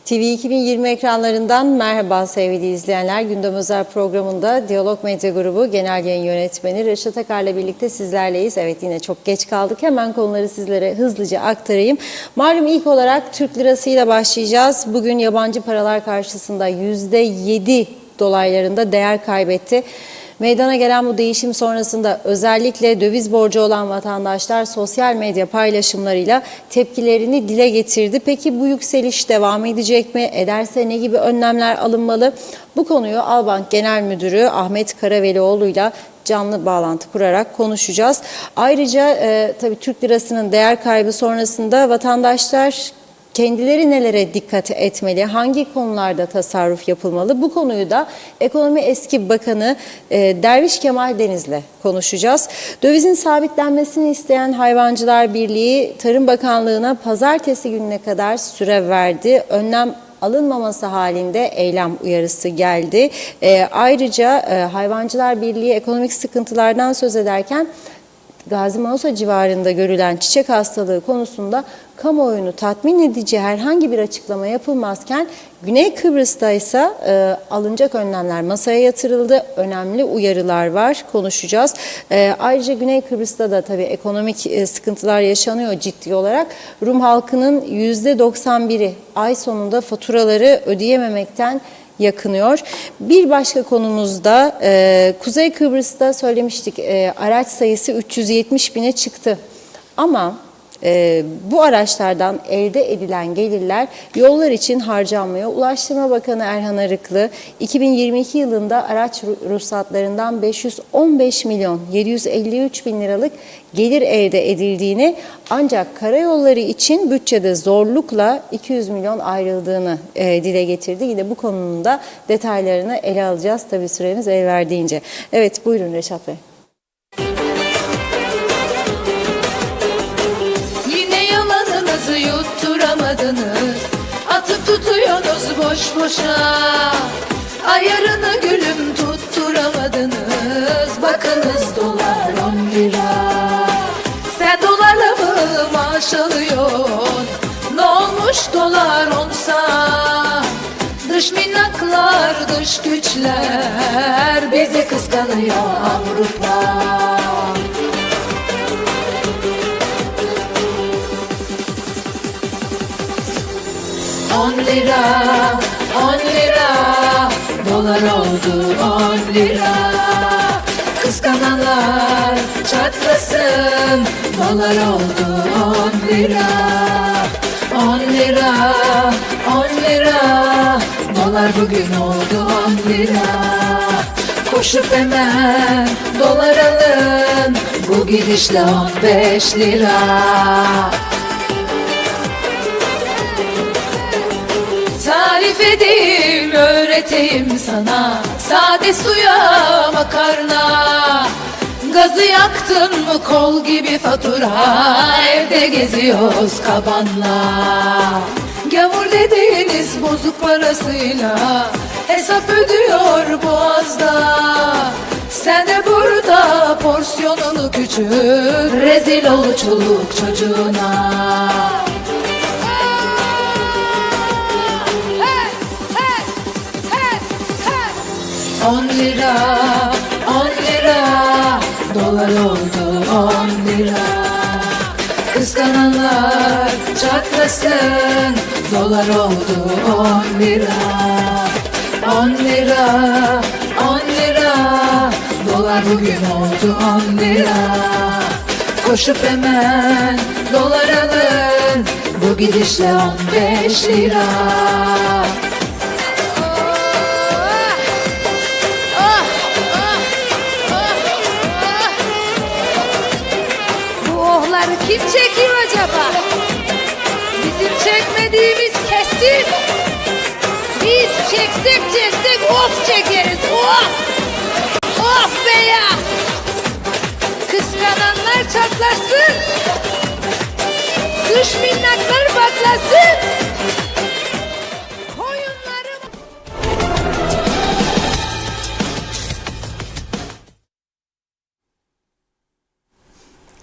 TV 2020 ekranlarından merhaba sevgili izleyenler. Gündem Özel programında Diyalog Medya Grubu Genel Yayın Yönetmeni Reşat Akar'la birlikte sizlerleyiz. Evet, yine çok geç kaldık. Hemen konuları sizlere hızlıca aktarayım. Malum ilk olarak Türk lirasıyla başlayacağız. Bugün yabancı paralar karşısında %7 dolaylarında değer kaybetti. Meydana gelen bu değişim sonrasında özellikle döviz borcu olan vatandaşlar sosyal medya paylaşımlarıyla tepkilerini dile getirdi. Peki bu yükseliş devam edecek mi? Ederse ne gibi önlemler alınmalı? Bu konuyu Albank Genel Müdürü Ahmet Karavelioğlu'yla canlı bağlantı kurarak konuşacağız. Ayrıca tabii Türk lirasının değer kaybı sonrasında vatandaşlar kendileri nelere dikkat etmeli, hangi konularda tasarruf yapılmalı? Bu konuyu da Ekonomi Eski Bakanı Derviş Kemal Deniz'le konuşacağız. Dövizin sabitlenmesini isteyen Hayvancılar Birliği Tarım Bakanlığı'na pazartesi gününe kadar süre verdi. Önlem alınmaması halinde eylem uyarısı geldi. Ayrıca Hayvancılar Birliği ekonomik sıkıntılardan söz ederken Gazi Mausa civarında görülen çiçek hastalığı konusunda kamuoyunu tatmin edici herhangi bir açıklama yapılmazken Güney Kıbrıs'ta ise alınacak önlemler masaya yatırıldı. Önemli uyarılar var, konuşacağız. Ayrıca Güney Kıbrıs'ta da tabii ekonomik sıkıntılar yaşanıyor ciddi olarak. Rum halkının %91'i ay sonunda faturaları ödeyememekten yakınıyor. Bir başka konumuzda Kuzey Kıbrıs'ta söylemiştik, araç sayısı 370 bine çıktı. Ama bu araçlardan elde edilen gelirler yollar için harcanmıyor. Ulaştırma Bakanı Erhan Arıklı 2022 yılında araç ruhsatlarından 515 milyon 753 bin liralık gelir elde edildiğini, ancak karayolları için bütçede zorlukla 200 milyon ayrıldığını dile getirdi. Yine bu konunun da detaylarını ele alacağız tabii süremiz el verdiğince. Evet, buyurun Reşat Bey. Yutturamadınız, atıp tutuyorsunuz boş boşa. Ayarını gülüm tutturamadınız. Bakınız dolar 10 lira. Sen dolarla mı maaş alıyorsun? Ne olmuş dolar onsa? Dış minnaklar, dış güçler bizi kıskanıyor Avrupa. 10 lira, 10 lira, dolar oldu 10 lira. Kıskananlar çatlasın, dolar oldu 10 lira. 10 lira, 10 lira, dolar bugün oldu 10 lira. Koşup hemen dolar alın, bu gidişle 15 lira. Tarif edeyim, öğreteyim sana, sade suya makarna. Gazı yaktın mı kol gibi fatura, evde geziyoruz kabanla. Gavur dediğiniz bozuk parasıyla hesap ödüyor boğazda. Sen de burada porsiyonunu küçült, rezil ol çoluk çocuğuna. 10 lira, 10 lira, dolar oldu 10 lira. Kıskananlar çatlasın, dolar oldu 10 lira. 10 lira, 10 lira, dolar bugün oldu 10 lira. Koşup hemen dolar alın, bu gidişle 15 lira. Kim çekiyor acaba? Bizim çekmediğimiz kesin. Biz çeksek of çekeriz. Of! Of be ya! Kıskananlar çatlasın. Dış minnaklar patlasın. Koyunlarım...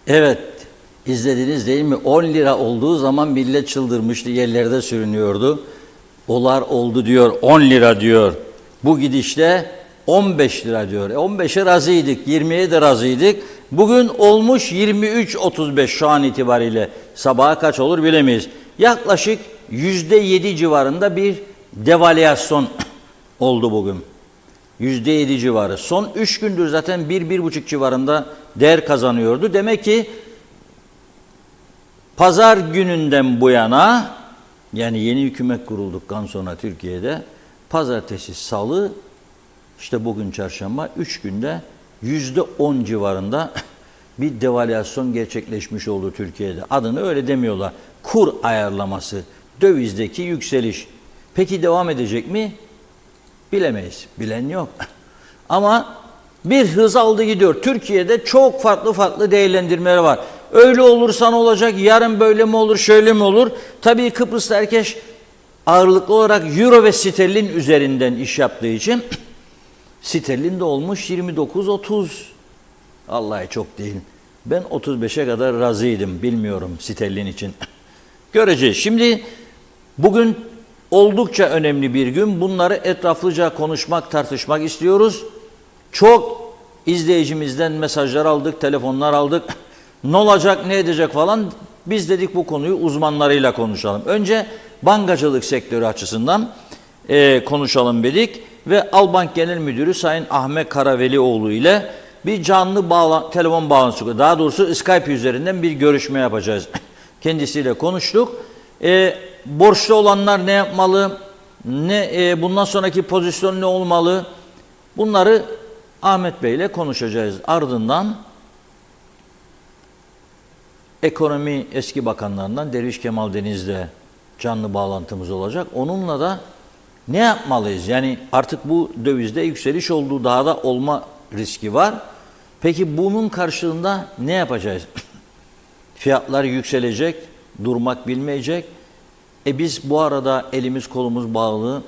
Evet. İzlediniz değil mi? 10 lira olduğu zaman millet çıldırmıştı, yerlerde sürünüyordu. Dolar oldu diyor 10 lira diyor. Bu gidişle 15 lira diyor. 15'e razıydık, 20'ye de razıydık. Bugün olmuş 23.35 şu an itibariyle. Sabaha kaç olur bilemeyiz. Yaklaşık %7 civarında bir devalüasyon oldu bugün. %7 civarı. Son 3 gündür zaten 1-1,5 civarında değer kazanıyordu. Demek ki pazar gününden bu yana, yani yeni hükümet kurulduktan sonra Türkiye'de pazartesi, salı, işte bugün çarşamba, 3 günde %10 civarında bir devalüasyon gerçekleşmiş oldu Türkiye'de. Adını öyle demiyorlar. Kur ayarlaması, dövizdeki yükseliş. Peki devam edecek mi? Bilemeyiz. Bilen yok. Ama bir hız aldı gidiyor. Türkiye'de çok farklı değerlendirmeler var. Öyle olursa ne olacak? Yarın böyle mi olur? Şöyle mi olur? Tabii Kıbrıs'ta herkes ağırlıklı olarak euro ve sterlin üzerinden iş yaptığı için sterlin de olmuş 29-30. Vallahi çok değil. Ben 35'e kadar razıydım. Bilmiyorum sterlin için. Göreceğiz. Şimdi bugün oldukça önemli bir gün. Bunları etraflıca konuşmak, tartışmak istiyoruz. Çok izleyicimizden mesajlar aldık, telefonlar aldık. Ne olacak, ne edecek falan. Biz dedik bu konuyu uzmanlarıyla konuşalım. Önce bankacılık sektörü açısından konuşalım dedik. Ve Albank Genel Müdürü Sayın Ahmet Karavelioğlu ile bir canlı telefon bağlantısı, daha doğrusu Skype üzerinden bir görüşme yapacağız. Kendisiyle konuştuk. Borçlu olanlar ne yapmalı? Bundan sonraki pozisyon ne olmalı? Bunları Ahmet Bey ile konuşacağız. Ardından ekonomi eski bakanlarından Derviş Kemal Deniz'le canlı bağlantımız olacak. Onunla da ne yapmalıyız? Yani artık bu dövizde yükseliş olduğu, daha da olma riski var. Peki bunun karşılığında ne yapacağız? Fiyatlar yükselecek, durmak bilmeyecek. Biz bu arada elimiz kolumuz bağlı,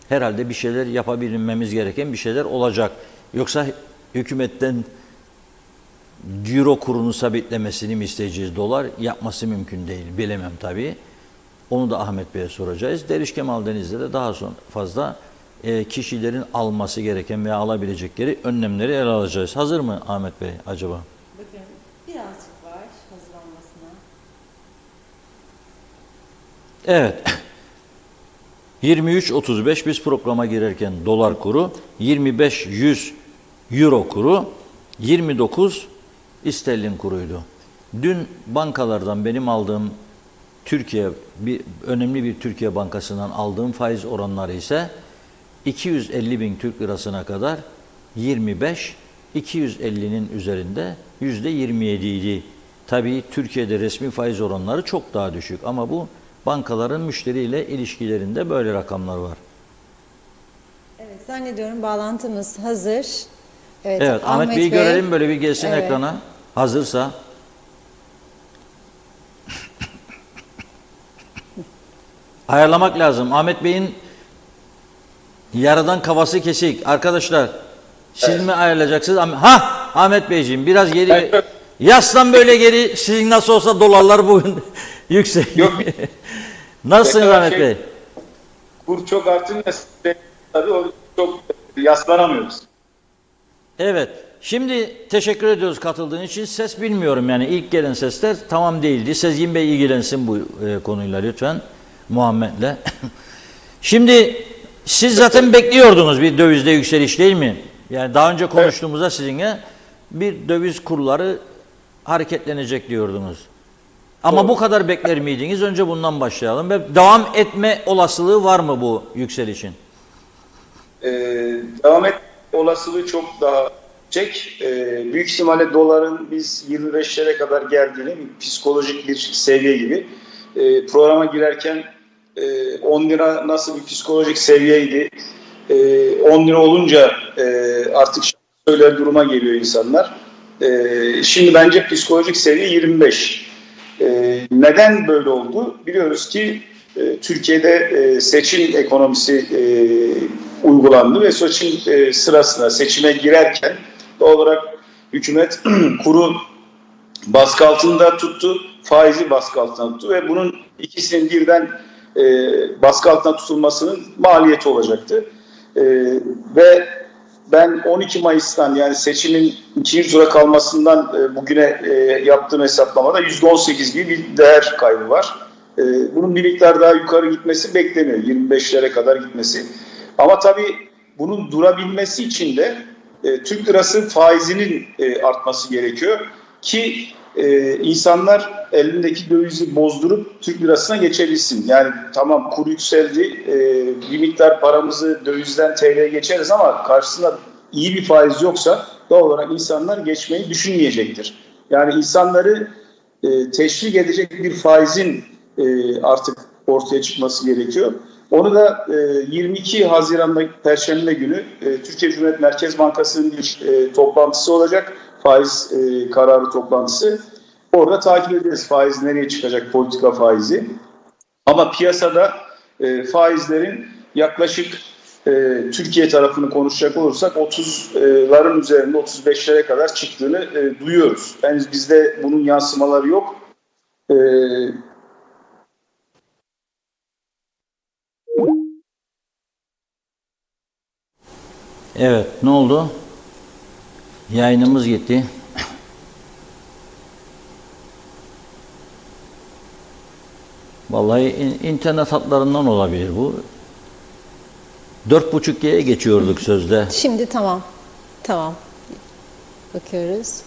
herhalde bir şeyler yapabilmemiz gereken bir şeyler olacak. Yoksa hükümetten euro kurunu sabitlemesini mi isteyeceğiz, dolar yapması mümkün değil. Bilemem tabii. Onu da Ahmet Bey'e soracağız. Derviş Kemal Deniz'de de daha sonra fazla kişilerin alması gereken veya alabilecekleri önlemleri ele alacağız. Hazır mı Ahmet Bey acaba? Bakın birazcık var hazırlanmasına. Evet. 23.35 biz programa girerken dolar kuru, 25.100 euro kuru, 29 sterlin kuruydu. Dün bankalardan benim aldığım önemli bir Türkiye bankasından aldığım faiz oranları ise 250 bin Türk lirasına kadar 25, 250'nin üzerinde %27 idi. Tabii Türkiye'de resmi faiz oranları çok daha düşük ama bu bankaların müşteriyle ilişkilerinde böyle rakamlar var. Evet, zannediyorum bağlantımız hazır. Evet, Ahmet Bey'i görelim, böyle bir gelsin ekrana. Hazırsa. Ayarlamak lazım. Ahmet Bey'in yarıdan kafası kesik. Arkadaşlar siz mi ayarlayacaksınız? Ahmet Beyciğim biraz geri yaslan, böyle geri. Sizin nasıl olsa dolarlar bugün yüksek. Yok. Nasılsınız Ahmet Bey? Kur çok artınca tabii o çok yaslanamıyoruz. Evet. Şimdi teşekkür ediyoruz katıldığın için. Ses bilmiyorum, yani ilk gelen sesler tamam değildi. Sezgin Bey ilgilensin bu konuyla lütfen. Muhammed'le. Şimdi siz zaten bekliyordunuz bir dövizde yükseliş, değil mi? Yani daha önce konuştuğumuzda sizinle bir döviz kurları hareketlenecek diyordunuz. Ama Doğru. bu kadar bekler miydiniz? Önce bundan başlayalım. Ve devam etme olasılığı var mı bu yükselişin? Devam etme olasılığı çok daha yüksek. Büyük ihtimalle doların biz 25'lere kadar geldiğini, psikolojik bir seviye gibi. Programa girerken 10 lira nasıl bir psikolojik seviyeydi? 10 lira olunca artık söyler duruma geliyor insanlar. Şimdi bence psikolojik seviye 25. Neden böyle oldu? Biliyoruz ki Türkiye'de seçim ekonomisi uygulandı ve seçim sırasında seçime girerken doğal olarak hükümet kuru baskı altında tuttu, faizi baskı altında tuttu ve bunun ikisinin birden baskı altına tutulmasının maliyeti olacaktı. Ve ben 12 Mayıs'tan yani seçimin 2. tura kalmasından bugüne yaptığım hesaplamada %18 gibi bir değer kaybı var. Bunun bir miktar daha yukarı gitmesi bekleniyor. 25'lere kadar gitmesi. Ama tabii bunun durabilmesi için de Türk lirası faizinin artması gerekiyor ki insanlar elindeki dövizi bozdurup Türk lirasına geçebilsin. Yani tamam kur yükseldi, bir miktar paramızı dövizden TL'ye geçeriz ama karşısında iyi bir faiz yoksa doğal olarak insanlar geçmeyi düşünmeyecektir. Yani insanları teşvik edecek bir faizin artık ortaya çıkması gerekiyor. Onu da 22 Haziran'da Perşembe günü Türkiye Cumhuriyet Merkez Bankası'nın bir toplantısı olacak. Faiz kararı toplantısı. Orada takip ederiz faiz nereye çıkacak, politika faizi. Ama piyasada faizlerin yaklaşık Türkiye tarafını konuşacak olursak 30'ların üzerinde 35'lere kadar çıktığını duyuyoruz. Henüz bizde bunun yansımaları yok. Evet, ne oldu? Yayınımız gitti. Vallahi internet hatlarından olabilir bu. 4.5G'ye geçiyorduk sözde. Şimdi tamam. Tamam. Bakıyoruz.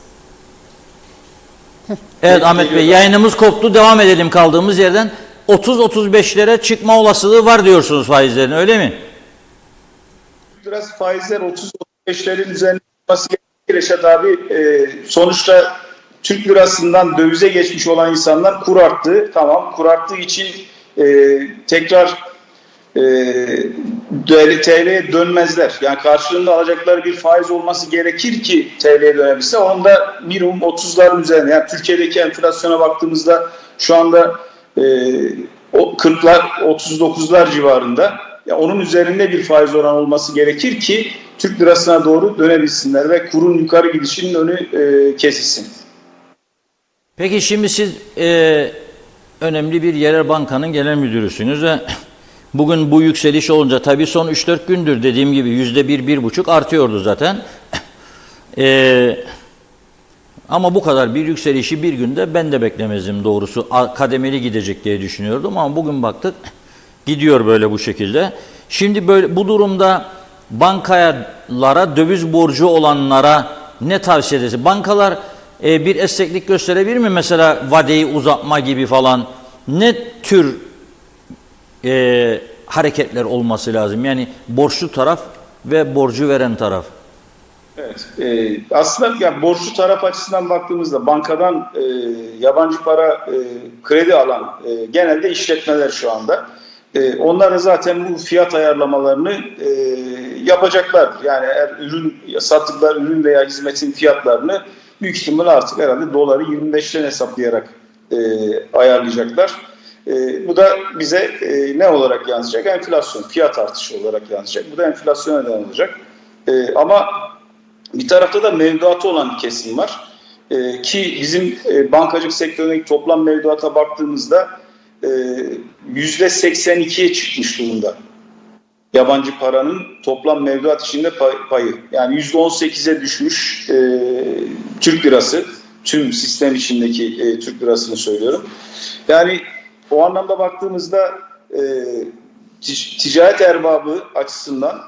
Evet Ahmet Bey, yayınımız koptu. Devam edelim kaldığımız yerden. 30-35'lere çıkma olasılığı var diyorsunuz faizlerin, öyle mi? Biraz faizler 30-35'lerin üzerinde olması gerekir Reşat abi. Sonuçta Türk lirasından dövize geçmiş olan insanlar kur arttı. Tamam, kur arttığı için tekrar TL'ye dönmezler. Yani karşılığında alacakları bir faiz olması gerekir ki TL'ye dönebilse. Onun da minimum 30'ların üzerinde. Yani Türkiye'deki enflasyona baktığımızda şu anda 40'lar, 39'lar civarında. Yani onun üzerinde bir faiz oranı olması gerekir ki Türk lirasına doğru dönebilsinler ve kurun yukarı gidişinin önü kesilsin. Peki şimdi siz önemli bir yerel bankanın genel müdürüsünüz ve bugün bu yükseliş olunca tabii son 3-4 gündür dediğim gibi %1-1,5 artıyordu zaten. Ama bu kadar bir yükselişi bir günde ben de beklemezdim doğrusu. Kademeli gidecek diye düşünüyordum ama bugün baktık gidiyor böyle bu şekilde. Şimdi böyle bu durumda bankalara, döviz borcu olanlara ne tavsiye edersiniz? Bankalar bir esneklik gösterebilir mi? Mesela vadeyi uzatma gibi falan. Ne tür hareketler olması lazım? Yani borçlu taraf ve borcu veren taraf. Evet. Aslında yani borçlu taraf açısından baktığımızda bankadan yabancı para kredi alan genelde işletmeler şu anda. Onlar da zaten bu fiyat ayarlamalarını yapacaklar. Yani eğer sattıkları ürün veya hizmetin fiyatlarını büyük ihtimalle artık herhalde doları 25'ten hesaplayarak ayarlayacaklar. Bu da bize ne olarak yansıyacak? Enflasyon, fiyat artışı olarak yansıyacak. Bu da enflasyona neden olacak. Ama bir tarafta da mevduatı olan bir kesim var. Ki bizim bankacılık sektöründeki toplam mevduata baktığımızda %82'ye çıkmış durumda. Yabancı paranın toplam mevduat içinde payı. Yani %18'e düşmüş Türk lirası. Tüm sistem içindeki Türk lirasını söylüyorum. Yani o anlamda baktığımızda ticaret erbabı açısından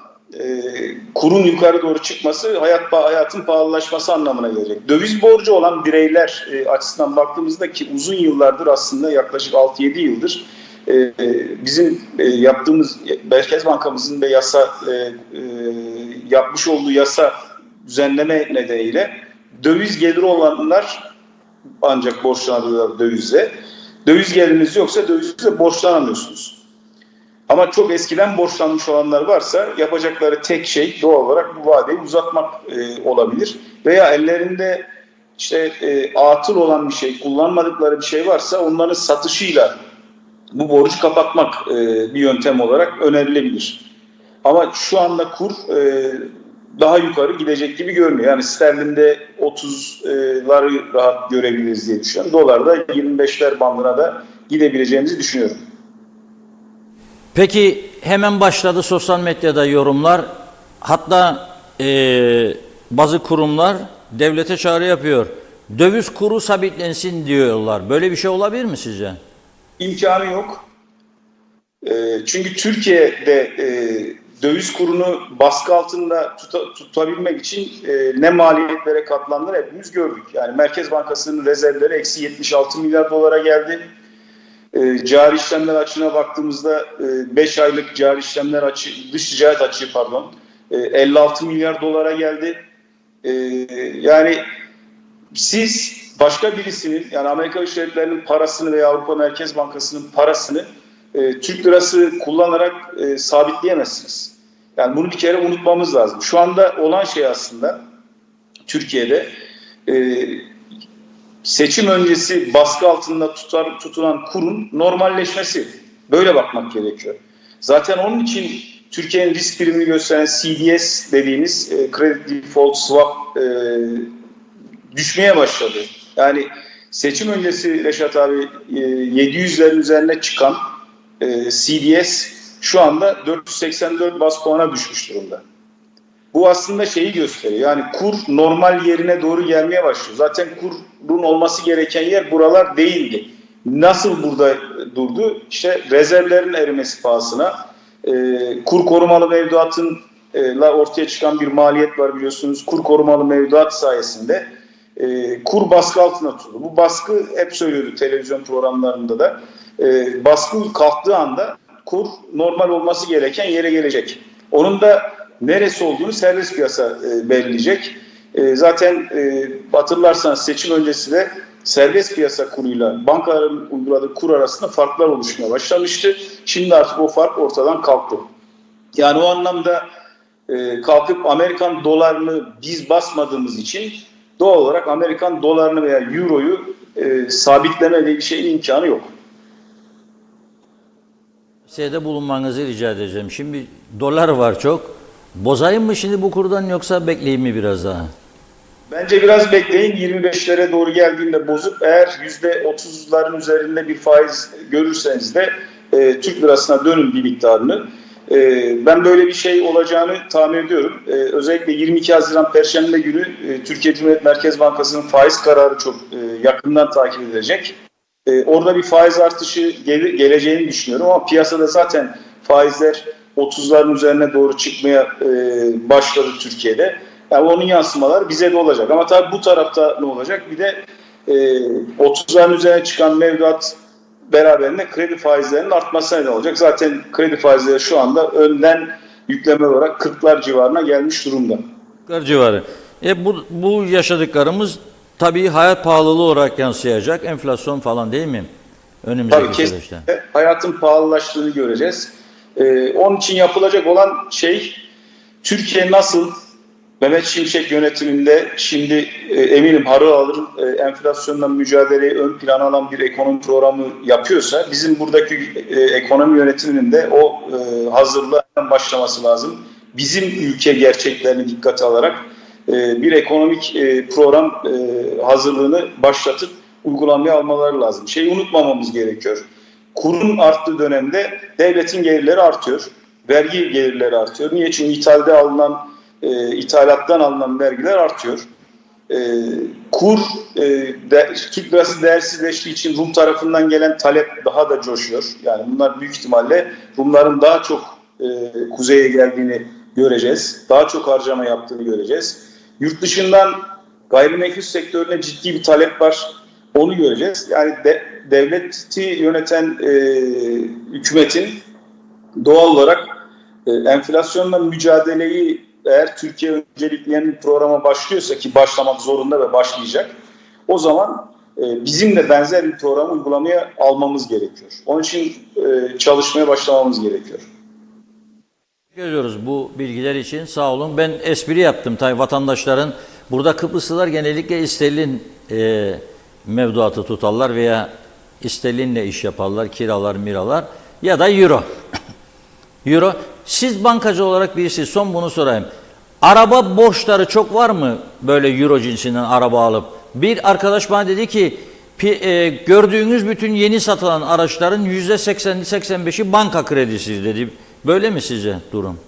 kurun yukarı doğru çıkması hayatın pahalılaşması anlamına gelecek. Döviz borcu olan bireyler açısından baktığımızda ki uzun yıllardır aslında yaklaşık 6-7 yıldır bizim yaptığımız Merkez Bankamızın da yapmış olduğu yasa düzenleme nedeniyle döviz geliri olanlar ancak borçlanabilirler dövizle. Döviz geliriniz yoksa dövizle borçlanamıyorsunuz. Ama çok eskiden borçlanmış olanlar varsa yapacakları tek şey doğal olarak bu vadeyi uzatmak olabilir. Veya ellerinde işte atıl olan bir şey, kullanmadıkları bir şey varsa onların satışıyla bu borcu kapatmak bir yöntem olarak önerilebilir. Ama şu anda kur daha yukarı gidecek gibi görünüyor. Yani sterlinde 30'ları rahat görebiliriz diye düşünüyorum. Dolarda 25'ler bandına da gidebileceğimizi düşünüyorum. Peki hemen başladı sosyal medyada yorumlar. Hatta bazı kurumlar devlete çağrı yapıyor. Döviz kuru sabitlensin diyorlar. Böyle bir şey olabilir mi sizce? İmkanı yok. Çünkü Türkiye'de döviz kurunu baskı altında tutabilmek için ne maliyetlere katlandığını hepimiz gördük. Yani Merkez Bankası'nın rezervleri eksi 76 milyar dolara geldi. Cari işlemler açığına baktığımızda 5 aylık cari işlemler açığı, dış ticaret açığı 56 milyar dolara geldi. Yani siz başka birisinin, yani Amerika Birleşik Devletleri'nin parasını veya Avrupa Merkez Bankası'nın parasını Türk lirası kullanarak sabitleyemezsiniz. Yani bunu bir kere unutmamız lazım. Şu anda olan şey aslında Türkiye'de seçim öncesi baskı altında tutulan kurun normalleşmesi. Böyle bakmak gerekiyor. Zaten onun için Türkiye'nin risk primini gösteren CDS dediğimiz Credit Default Swap düşmeye başladı. Yani seçim öncesi Reşat abi 700'lerin üzerine çıkan CDS şu anda 484 bas puana düşmüş durumda. Bu aslında şeyi gösteriyor. Yani kur normal yerine doğru gelmeye başlıyor. Zaten kurun olması gereken yer buralar değildi. Nasıl burada durdu? İşte rezervlerin erimesi pahasına, kur korumalı mevduatın ortaya çıkan bir maliyet var biliyorsunuz. Kur korumalı mevduat sayesinde kur baskı altına tutuldu. Bu baskı hep söylüyordu televizyon programlarında da. Baskı kalktığı anda kur normal olması gereken yere gelecek. Onun da neresi olduğunu serbest piyasa belirleyecek. Zaten hatırlarsanız seçim öncesi de serbest piyasa kuruyla bankaların uyguladığı kur arasında farklar oluşmaya başlamıştı. Şimdi artık o fark ortadan kalktı. Yani o anlamda kalkıp Amerikan dolarını biz basmadığımız için doğal olarak Amerikan dolarını veya euroyu sabitleme diye bir şeyin imkanı yok. Şeyde bulunmanızı rica edeceğim. Şimdi dolar var çok. Bozayım mı şimdi bu kurdan yoksa bekleyeyim mi biraz daha? Bence biraz bekleyin. 25'lere doğru geldiğinde bozup eğer %30'ların üzerinde bir faiz görürseniz de Türk lirasına dönün bir miktarını. Ben böyle bir şey olacağını tahmin ediyorum. Özellikle 22 Haziran Perşembe günü Türkiye Cumhuriyet Merkez Bankası'nın faiz kararı çok yakından takip edilecek. Orada bir faiz artışı geleceğini düşünüyorum ama piyasada zaten faizler 30'ların üzerine doğru çıkmaya başladı Türkiye'de. Yani onun yansımaları bize de olacak. Ama tabii bu tarafta ne olacak? Bir de 30'ların üzerine çıkan mevduat beraberinde kredi faizlerinin artmasına neden olacak. Zaten kredi faizleri şu anda önden yükleme olarak 40'lar civarına gelmiş durumda. 40 civarı. Bu yaşadıklarımız tabii hayat pahalılığı olarak yansıyacak. Enflasyon falan değil mi? Önümüzdeki tabii süreçte. kesinlikle hayatın pahalılaştığını göreceğiz. Onun için yapılacak olan şey Türkiye nasıl Mehmet Şimşek yönetiminde şimdi eminim harıl alır enflasyonla mücadeleyi ön plana alan bir ekonomi programı yapıyorsa bizim buradaki ekonomi yönetiminin de o hazırlığa başlaması lazım. Bizim ülke gerçeklerini dikkate alarak bir ekonomik program hazırlığını başlatıp uygulamaya almaları lazım. Şeyi unutmamamız gerekiyor. Kurun arttığı dönemde devletin gelirleri artıyor. Vergi gelirleri artıyor. Niye? Çünkü ithalattan alınan vergiler artıyor. Türk lirası değersizleştiği için Rum tarafından gelen talep daha da coşuyor. Yani bunlar büyük ihtimalle Rumların daha çok kuzeye geldiğini göreceğiz. Daha çok harcama yaptığını göreceğiz. Yurt dışından gayrimenkul sektörüne ciddi bir talep var. Onu göreceğiz. Yani devleti yöneten hükümetin doğal olarak enflasyonla mücadeleyi eğer Türkiye öncelikleyen bir programa başlıyorsa ki başlamak zorunda ve başlayacak, o zaman bizim de benzer bir programı uygulamaya almamız gerekiyor. Onun için çalışmaya başlamamız gerekiyor. Görüyoruz bu bilgiler için. Sağ olun. Ben espri yaptım. Tabii vatandaşların burada Kıbrıslılar genellikle sterlin mevduatı tutarlar veya sterlinle iş yaparlar, kiralar, miralar ya da euro. Euro. Siz bankacı olarak birisi, son bunu sorayım. Araba borçları çok var mı böyle euro cinsinden araba alıp? Bir arkadaş bana dedi ki Gördüğünüz bütün yeni satılan araçların %80-85'i banka kredisi dedi. Böyle mi sizce durum?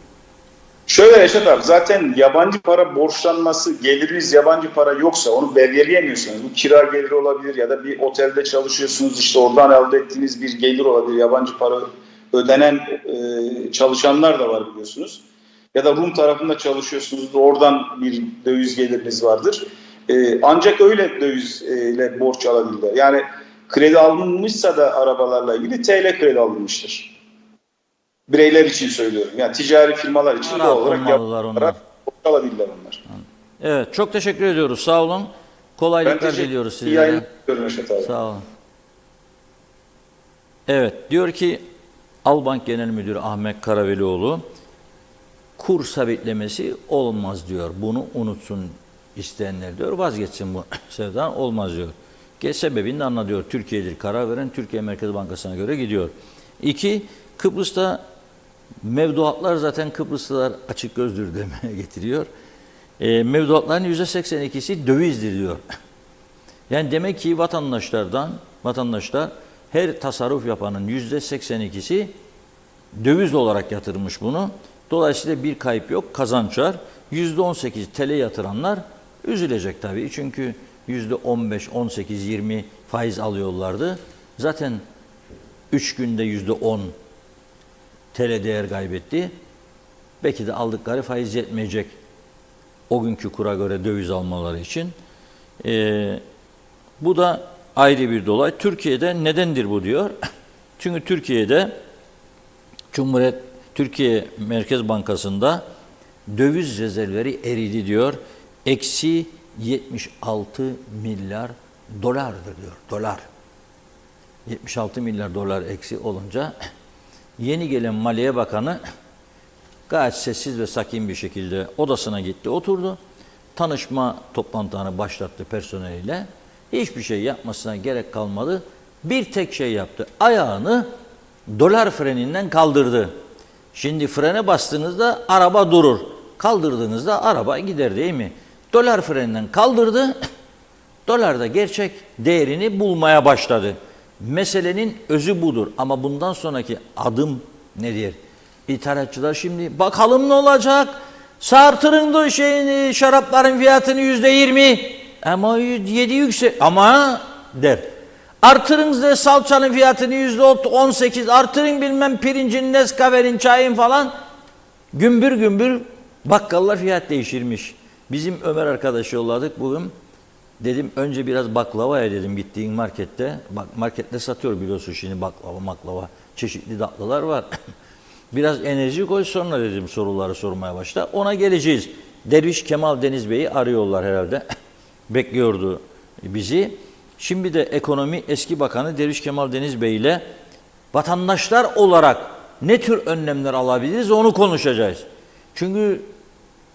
Şöyle Reşat abi, zaten yabancı para borçlanması, geliriniz yabancı para yoksa onu belgeleyemiyorsunuz. Bu kira geliri olabilir ya da bir otelde çalışıyorsunuz, işte oradan elde ettiğiniz bir gelir olabilir. Yabancı para ödenen çalışanlar da var biliyorsunuz. Ya da Rum tarafında çalışıyorsunuz, oradan bir döviz geliriniz vardır. Ancak öyle dövizle borç alabilirler. Yani kredi alınmışsa da arabalarla ilgili TL kredi alınmıştır. Bireyler için söylüyorum. Yani ticari firmalar için Rahat doğal olarak olmalılar onlar. borç alabilirler onlar. Evet, çok teşekkür ediyoruz. Sağ olun. Kolaylıklar diliyoruz İyi sizlere. yayınlar diliyorum Reşat abi. Sağ olun. Evet, diyor ki Albank Genel Müdürü Ahmet Karavelioğlu, kur sabitlemesi olmaz diyor. Bunu unutsun isteyenler diyor. Vazgeçsin bu sevdan, olmaz diyor. Sebebini de anlatıyor. Türkiye'dir karar veren, Türkiye Merkez Bankası'na göre gidiyor. 2. Kıbrıs'ta mevduatlar, zaten Kıbrıslılar açık gözdür demeye getiriyor. Mevduatların %82'si dövizdir diyor. Yani demek ki vatandaşlar her tasarruf yapanın %82'si döviz olarak yatırmış bunu. Dolayısıyla bir kayıp yok, kazanç var. %18 TL yatıranlar üzülecek tabii. Çünkü %15, 18, 20 faiz alıyorlardı. Zaten 3 günde %10 TL değer kaybetti. Belki de aldıkları faiz yetmeyecek o günkü kura göre döviz almaları için. Bu da ayrı bir olay. Türkiye'de nedendir bu diyor. Çünkü Türkiye'de Türkiye Merkez Bankası'nda döviz rezervleri eridi diyor. Eksi 76 milyar dolardır diyor. Dolar. 76 milyar dolar eksi olunca yeni gelen Maliye Bakanı gayet sessiz ve sakin bir şekilde odasına gitti, oturdu. Tanışma toplantılarını başlattı personeliyle. Hiçbir şey yapmasına gerek kalmadı. Bir tek şey yaptı. Ayağını dolar freninden kaldırdı. Şimdi frene bastığınızda araba durur. Kaldırdığınızda araba gider değil mi? Dolar freninden kaldırdı. Dolar da gerçek değerini bulmaya başladı. Meselenin özü budur. Ama bundan sonraki adım nedir? İthalatçılar şimdi bakalım ne olacak? Artırın da şarapların fiyatını %20. Ama 7 yüksek. Ama der. Artırın da salçanın fiyatını %18. Artırın bilmem pirincin, Nescafe'nin, çayın falan. Gümbür gümbür bakkallar fiyat değişirmiş. Bizim Ömer arkadaşı yolladık bugün. Dedim önce biraz baklavaya dedim gittiğin markette. Bak markette satıyor biliyorsun şimdi baklava. Çeşitli tatlılar var. Biraz enerji koy sonra dedim soruları sormaya başla. Ona geleceğiz. Derviş Kemal Deniz Bey'i arıyorlar herhalde. Bekliyordu bizi. Şimdi de ekonomi eski bakanı Derviş Kemal Deniz Bey ile vatandaşlar olarak ne tür önlemler alabiliriz onu konuşacağız. Çünkü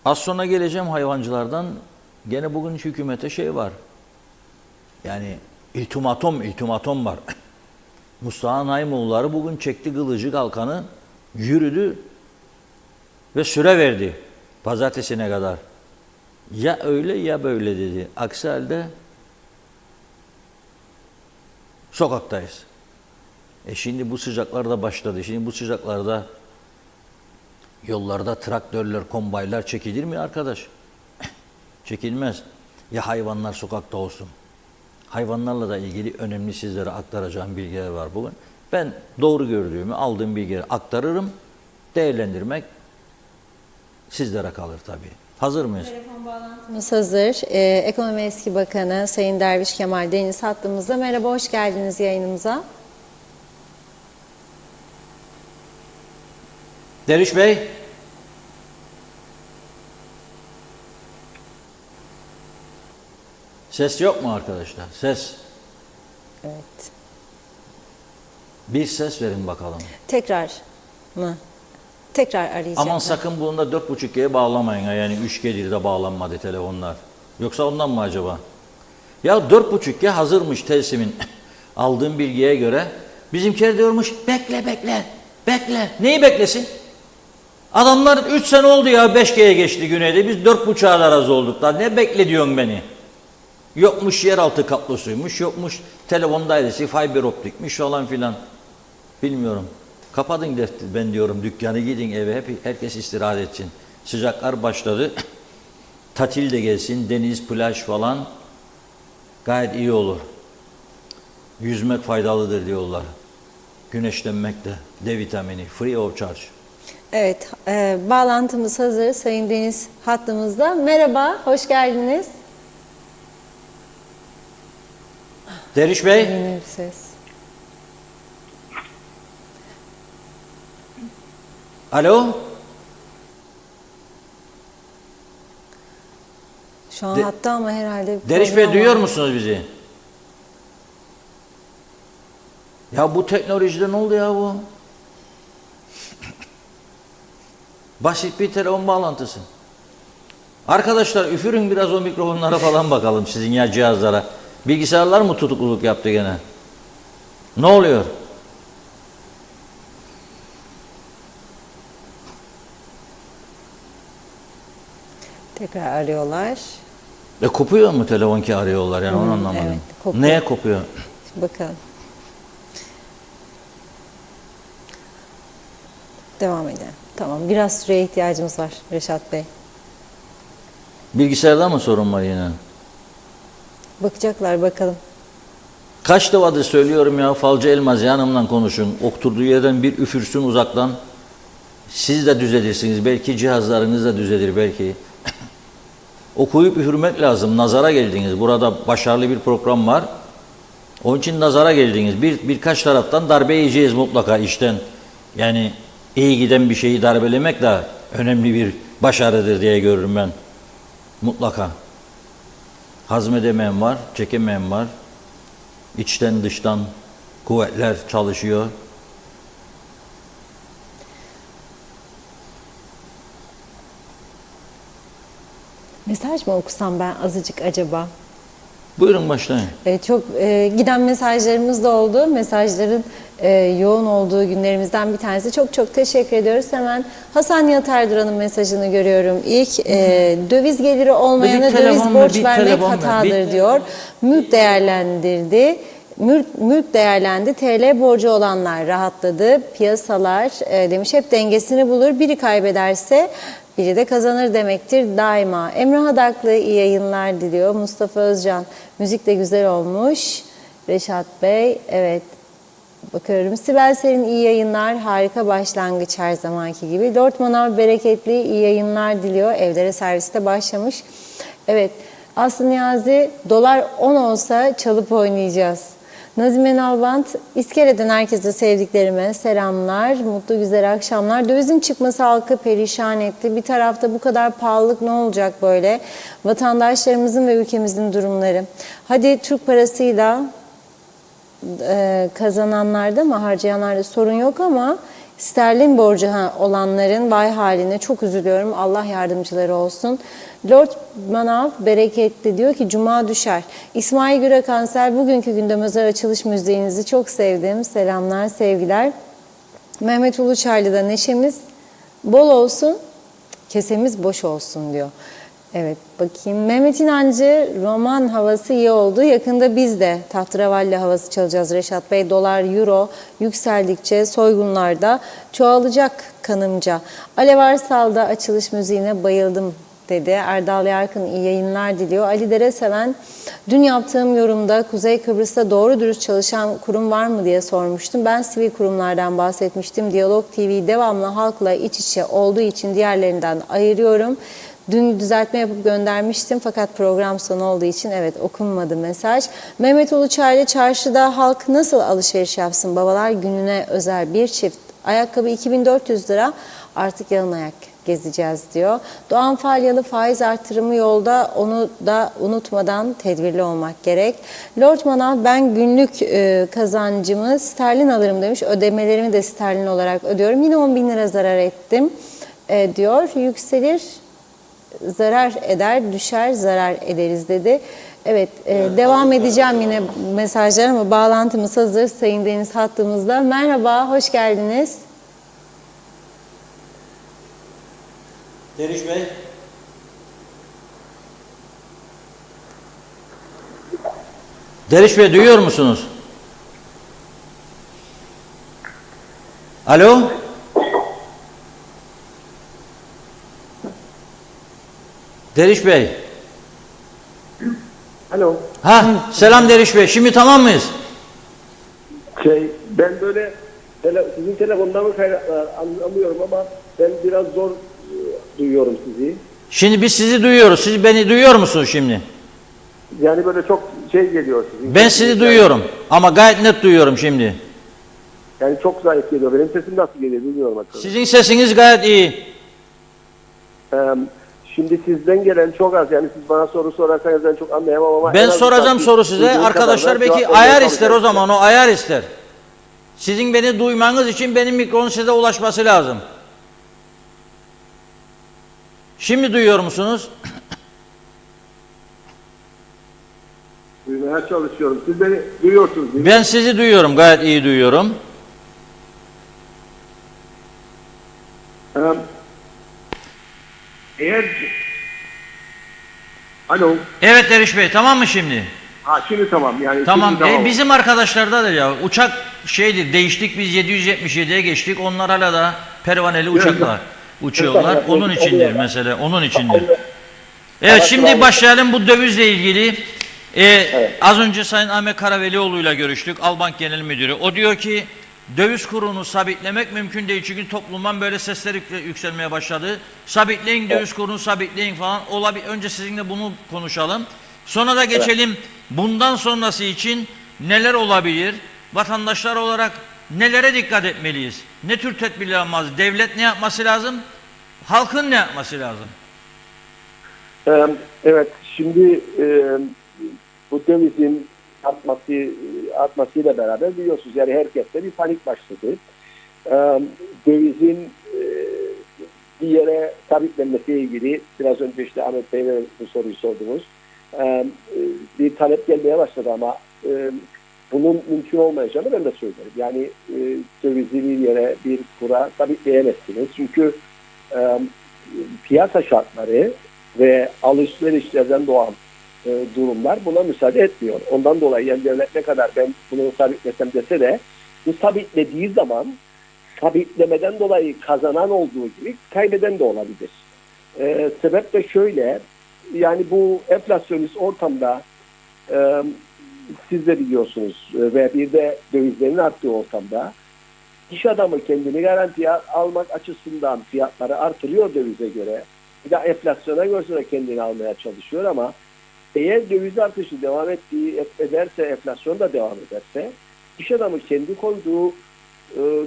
az sonra geleceğim hayvancılardan. Gene bugün hükümete şey var. Yani ultimatom var. Mustafa Naimoğulları bugün çekti kılıcı kalkanı, yürüdü ve süre verdi pazartesine kadar. Ya öyle ya böyle dedi. Aksi halde sokaktayız. Şimdi bu sıcaklarda başladı. Şimdi bu sıcaklarda yollarda traktörler, kombaylar çekilir mi arkadaş? Çekilmez. Ya hayvanlar sokakta olsun. Hayvanlarla da ilgili önemli sizlere aktaracağım bilgiler var bugün. Ben doğru gördüğümü, aldığım bilgileri aktarırım. Değerlendirmek sizlere kalır tabii. Hazır mıyız? Telefon bağlantımız hazır. Ekonomi Eski Bakanı Sayın Derviş Kemal Deniz hattımızda. Merhaba, hoş geldiniz yayınımıza. Derviş Bey. Ses yok mu arkadaşlar? Ses. Evet. Bir ses verin bakalım. Tekrar mı? Tekrar arayacağım. Aman sakın bunda 4.5G'ye bağlamayın. Yani 3G'dir de bağlanmadı telefonlar. Yoksa ondan mı acaba? Ya 4.5G hazırmış Telsim'in aldığım bilgiye göre. Bizimkiler diyormuş bekle. Neyi beklesin? Adamlar 3 sene oldu ya 5G'ye geçti güneyde. Biz 4.5'a da razı olduk. Ne bekle diyorsun beni? Yokmuş yeraltı kablosuymuş, yokmuş telefon dairesi, fiber optikmiş falan filan. Bilmiyorum. Kapatın defteri, ben diyorum dükkanı, gidin eve, herkes istirahat etsin. Sıcaklar başladı. Tatil de gelsin, deniz, plaj falan gayet iyi olur. Yüzmek faydalıdır diyorlar. Güneşlenmek de, D vitamini, free of charge. Evet, bağlantımız hazır. Sayın Deniz hattımızda. Merhaba, hoş geldiniz. Deriş Bey, Yine bir ses. alo. Şu an hatta ama herhalde... bir Deriş problem Bey, duyuyor var. musunuz bizi? Ya bu teknolojide ne oldu ya bu? Basit bir telefon bağlantısı. Arkadaşlar üfürün biraz o mikrofonlara falan bakalım, sizin ya cihazlara. Bilgisayarlar mı tutukluluk yaptı gene? Ne oluyor? Tekrar arıyorlar. Kopuyor mu telefon ki arıyorlar, yani onu anlamadım. evet, kopuyor. Neye kopuyor? Bakalım. Devam edelim. Tamam, biraz süreye ihtiyacımız var Reşat Bey. Bilgisayarda mı sorun var yine? Bakacaklar bakalım. Kaç defadır söylüyorum ya, falcı Elmaz yanımdan konuşun. Oturduğu yerden bir üfürsün uzaktan. Siz de düzelirsiniz. Belki cihazlarınız da düzelir belki. Okuyup üfürmek lazım. Nazara geldiniz. Burada başarılı bir program var. Onun için nazara geldiniz. Birkaç taraftan darbe yiyeceğiz mutlaka işten. Yani iyi giden bir şeyi darbelemek de önemli bir başarıdır diye görürüm ben. Mutlaka. Hazmedemeyen var, çekemeyen var. İçten dıştan kuvvetler çalışıyor. Mesaj mı okusam ben azıcık acaba? Buyurun başlayın. Çok giden mesajlarımız da oldu. Mesajların yoğun olduğu günlerimizden bir tanesi. Çok çok teşekkür ediyoruz. Hemen Hasan Nihat Erduran'ın mesajını görüyorum. İlk döviz geliri olmayana Bir telefon döviz ver, borç bir vermek telefon ver, hatadır bir diyor. Mülk değerlendirdi. Mülk değerlendi, TL borcu olanlar rahatladı, piyasalar demiş hep dengesini bulur, biri kaybederse biri de kazanır demektir daima. Emre Hadaklı iyi yayınlar diliyor, Mustafa Özcan müzik de güzel olmuş, Reşat Bey evet bakıyorum, Sibel Serin iyi yayınlar, harika başlangıç her zamanki gibi, Lord Manav bereketli iyi yayınlar diliyor, evlere serviste başlamış. Evet, Aslı Niyazi dolar 10 olsa çalıp oynayacağız. Nazime Nalbant, İskele'den herkese sevdiklerime selamlar, mutlu güzel akşamlar. Dövizin çıkması halkı perişan etti. Bir tarafta bu kadar pahalılık ne olacak böyle? Vatandaşlarımızın ve ülkemizin durumları. Hadi Türk parasıyla kazananlarda mı harcayanlarda sorun yok ama sterlin borcu olanların vay haline çok üzülüyorum. Allah yardımcıları olsun. Lord Manav bereketli diyor ki Cuma düşer. İsmail Güre Kanser bugünkü gündem özel açılış müziğinizi çok sevdim. Selamlar sevgiler. Mehmet Uluçaylı'da neşemiz bol olsun, kesemiz boş olsun diyor. Evet bakayım. Mehmet İnancı roman havası iyi oldu. Yakında biz de tahterevalli havası çalacağız Reşat Bey. Dolar, euro yükseldikçe soygunlarda çoğalacak kanımca. Alev Arsal'da açılış müziğine bayıldım dedi. Erdal Yarkın iyi yayınlar diliyor. Ali Dereseven dün yaptığım yorumda Kuzey Kıbrıs'ta doğru dürüst çalışan kurum var mı diye sormuştum. Ben sivil kurumlardan bahsetmiştim. Diyalog TV devamlı halkla iç içe olduğu için diğerlerinden ayırıyorum. Dün düzeltme yapıp göndermiştim fakat program sonu olduğu için evet okunmadı mesaj. Mehmet Uluçaylı çarşıda halk nasıl alışveriş yapsın? Babalar gününe özel bir çift ayakkabı 2400 lira artık yalın ayak gezeceğiz diyor. Doğan Falyalı faiz artırımı yolda onu da unutmadan tedbirli olmak gerek. Lord Manav ben günlük kazancımı sterlin alırım demiş. Ödemelerimi de sterlin olarak ödüyorum. Yine 10.000 lira zarar ettim diyor. Yükselir zarar eder, düşer zarar ederiz dedi. Evet, devam edeceğim yine mesajlar ama bağlantımız hazır. Sayın Deniz hattımızda. Merhaba, hoş geldiniz. Deriş Bey. Deriş Bey duyuyor musunuz? Alo? Deriş Bey. Alo. Selam Deriş Bey. Şimdi tamam mıyız? Ben böyle sizin telefondan mı kaynaklı anlamıyorum ama ben biraz zor duyuyorum sizi. Şimdi biz sizi duyuyoruz. Siz beni duyuyor musunuz şimdi? Yani böyle çok geliyor sizin. Ben sizi duyuyorum ama gayet net duyuyorum şimdi. Yani çok zayıf geliyor. Benim sesim nasıl geliyor bilmiyorum açıkçası. Sizin sesiniz gayet iyi. Şimdi sizden gelen çok az. Yani siz bana soru sorarsanız ben çok anlayamam ama... Ben en azından soracağım soru size. duyduğum Arkadaşlar kadar ben belki cevap vermeye ayar ister o çalışacağım. zaman. O ayar ister. Sizin beni duymanız için benim mikronun size ulaşması lazım. Şimdi duyuyor musunuz? Duymaya çalışıyorum. Siz beni duyuyorsunuz değil mi? Ben sizi duyuyorum. Gayet iyi duyuyorum. Eğer... Alo. Evet Deriş Bey, tamam mı şimdi? Şimdi tamam. Yani Tamam. şimdi tamam. Bizim arkadaşlarda da ya uçak değiştik, biz 777'ye geçtik. Onlar hala da pervaneli uçakla uçuyorlar. Onun içindir mesele. Onun içindir. Evet, şimdi başlayalım bu dövizle ilgili. Az önce Sayın Ahmet Karavelioğlu ile görüştük. Albank Genel Müdürü. O diyor ki döviz kurunu sabitlemek mümkün değil. Çünkü toplumdan böyle sesler yükselmeye başladı. Sabitleyin, döviz kurunu sabitleyin falan. Önce sizinle bunu konuşalım. Sonra da geçelim bundan sonrası için neler olabilir? Vatandaşlar olarak nelere dikkat etmeliyiz? Ne tür tedbirler almalıyız? Devlet ne yapması lazım? Halkın ne yapması lazım? Evet, şimdi bu dövizin artmasıyla beraber biliyorsunuz yani herkeste bir panik başladı. Dövizin bir yere sabitlenmesiyle ilgili biraz önce işte Ahmet Bey'le bu soruyu sordunuz. Bir talep gelmeye başladı ama bunun mümkün olmayacağını ben de söylerim. Yani dövizi bir yere bir kura sabitleyemezsiniz. Çünkü piyasa şartları ve alışverişlerden doğan durumlar buna müsaade etmiyor. Ondan dolayı yani devlet ne kadar ben bunu sabitlesem dese de bu sabitlediği zaman sabitlemeden dolayı kazanan olduğu gibi kaybeden de olabilir. Sebep de şöyle, yani bu enflasyonist ortamda siz de biliyorsunuz ve bir de dövizlerin arttığı ortamda iş adamı kendini garantiye almak açısından fiyatları artırıyor dövize göre. Bir de enflasyona göre de kendini almaya çalışıyor ama eğer döviz artışı devam ederse, enflasyon da devam ederse iş adamı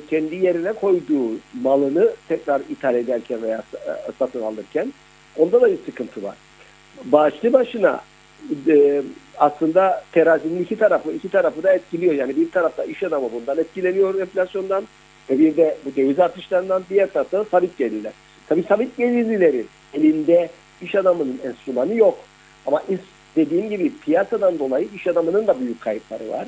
kendi yerine koyduğu malını tekrar ithal ederken veya satın alırken onda da bir sıkıntı var. Başlı başına aslında terazinin iki tarafı da etkiliyor. Yani bir tarafta iş adamı bundan etkileniyor enflasyondan ve bir de bu döviz artışlarından, diğer tarafta sabit gelirler. Tabii sabit gelirlilerin elinde iş adamının enstrümanı yok. Ama dediğim gibi piyasadan dolayı iş adamının da büyük kayıpları var.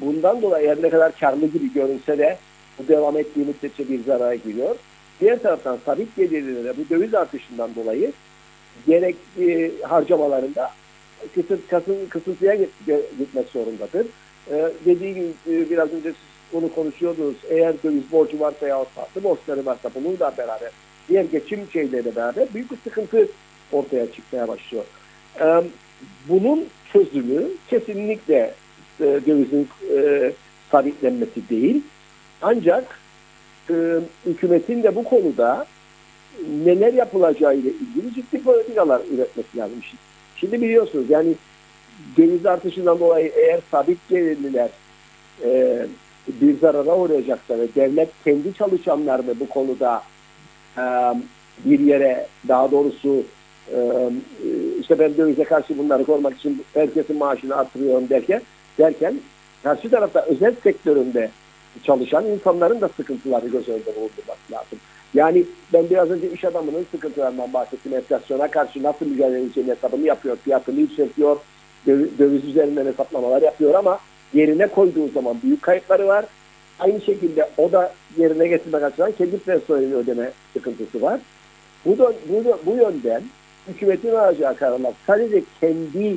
Bundan dolayı her ne kadar karlı gibi görünse de bu devam ettiği müddetçe bir zarara giriyor. Diğer taraftan sabit gelirlilere bu döviz artışından dolayı gerekli harcamalarında kısıntıya gitmek zorundadır. Dediği gibi biraz önce siz onu konuşuyordunuz. Eğer döviz borcu varsa ya farklı borçları varsa bununla beraber diğer geçim şeyleriyle beraber büyük bir sıkıntı ortaya çıkmaya başlıyor. Bunun çözümü kesinlikle dövizin sabitlenmesi değil. Ancak hükümetin de bu konuda neler yapılacağı ile ilgili ciddi politikalar üretmesi lazım. Şimdi biliyorsunuz yani döviz artışından dolayı eğer sabit gelirliler bir zarara uğrayacaksa ve devlet kendi çalışanlarını bu konuda bir yere, daha doğrusu işte ben dövize karşı bunları korumak için herkesin maaşını artırıyorum derken karşı tarafta özel sektöründe çalışan insanların da sıkıntıları göz önünde bulundurmak lazım. Yani ben biraz önce iş adamının sıkıntılarından bahsettim. Enflasyona karşı nasıl mücadele edeceğini hesabını yapıyor, fiyatını yükseltiyor, döviz üzerinden hesaplamalar yapıyor ama yerine koyduğu zaman büyük kayıpları var. Aynı şekilde o da yerine getirmek açısından kendi personelini ödeme sıkıntısı var. Bu yönden hükümetin alacağı kararlar sadece kendi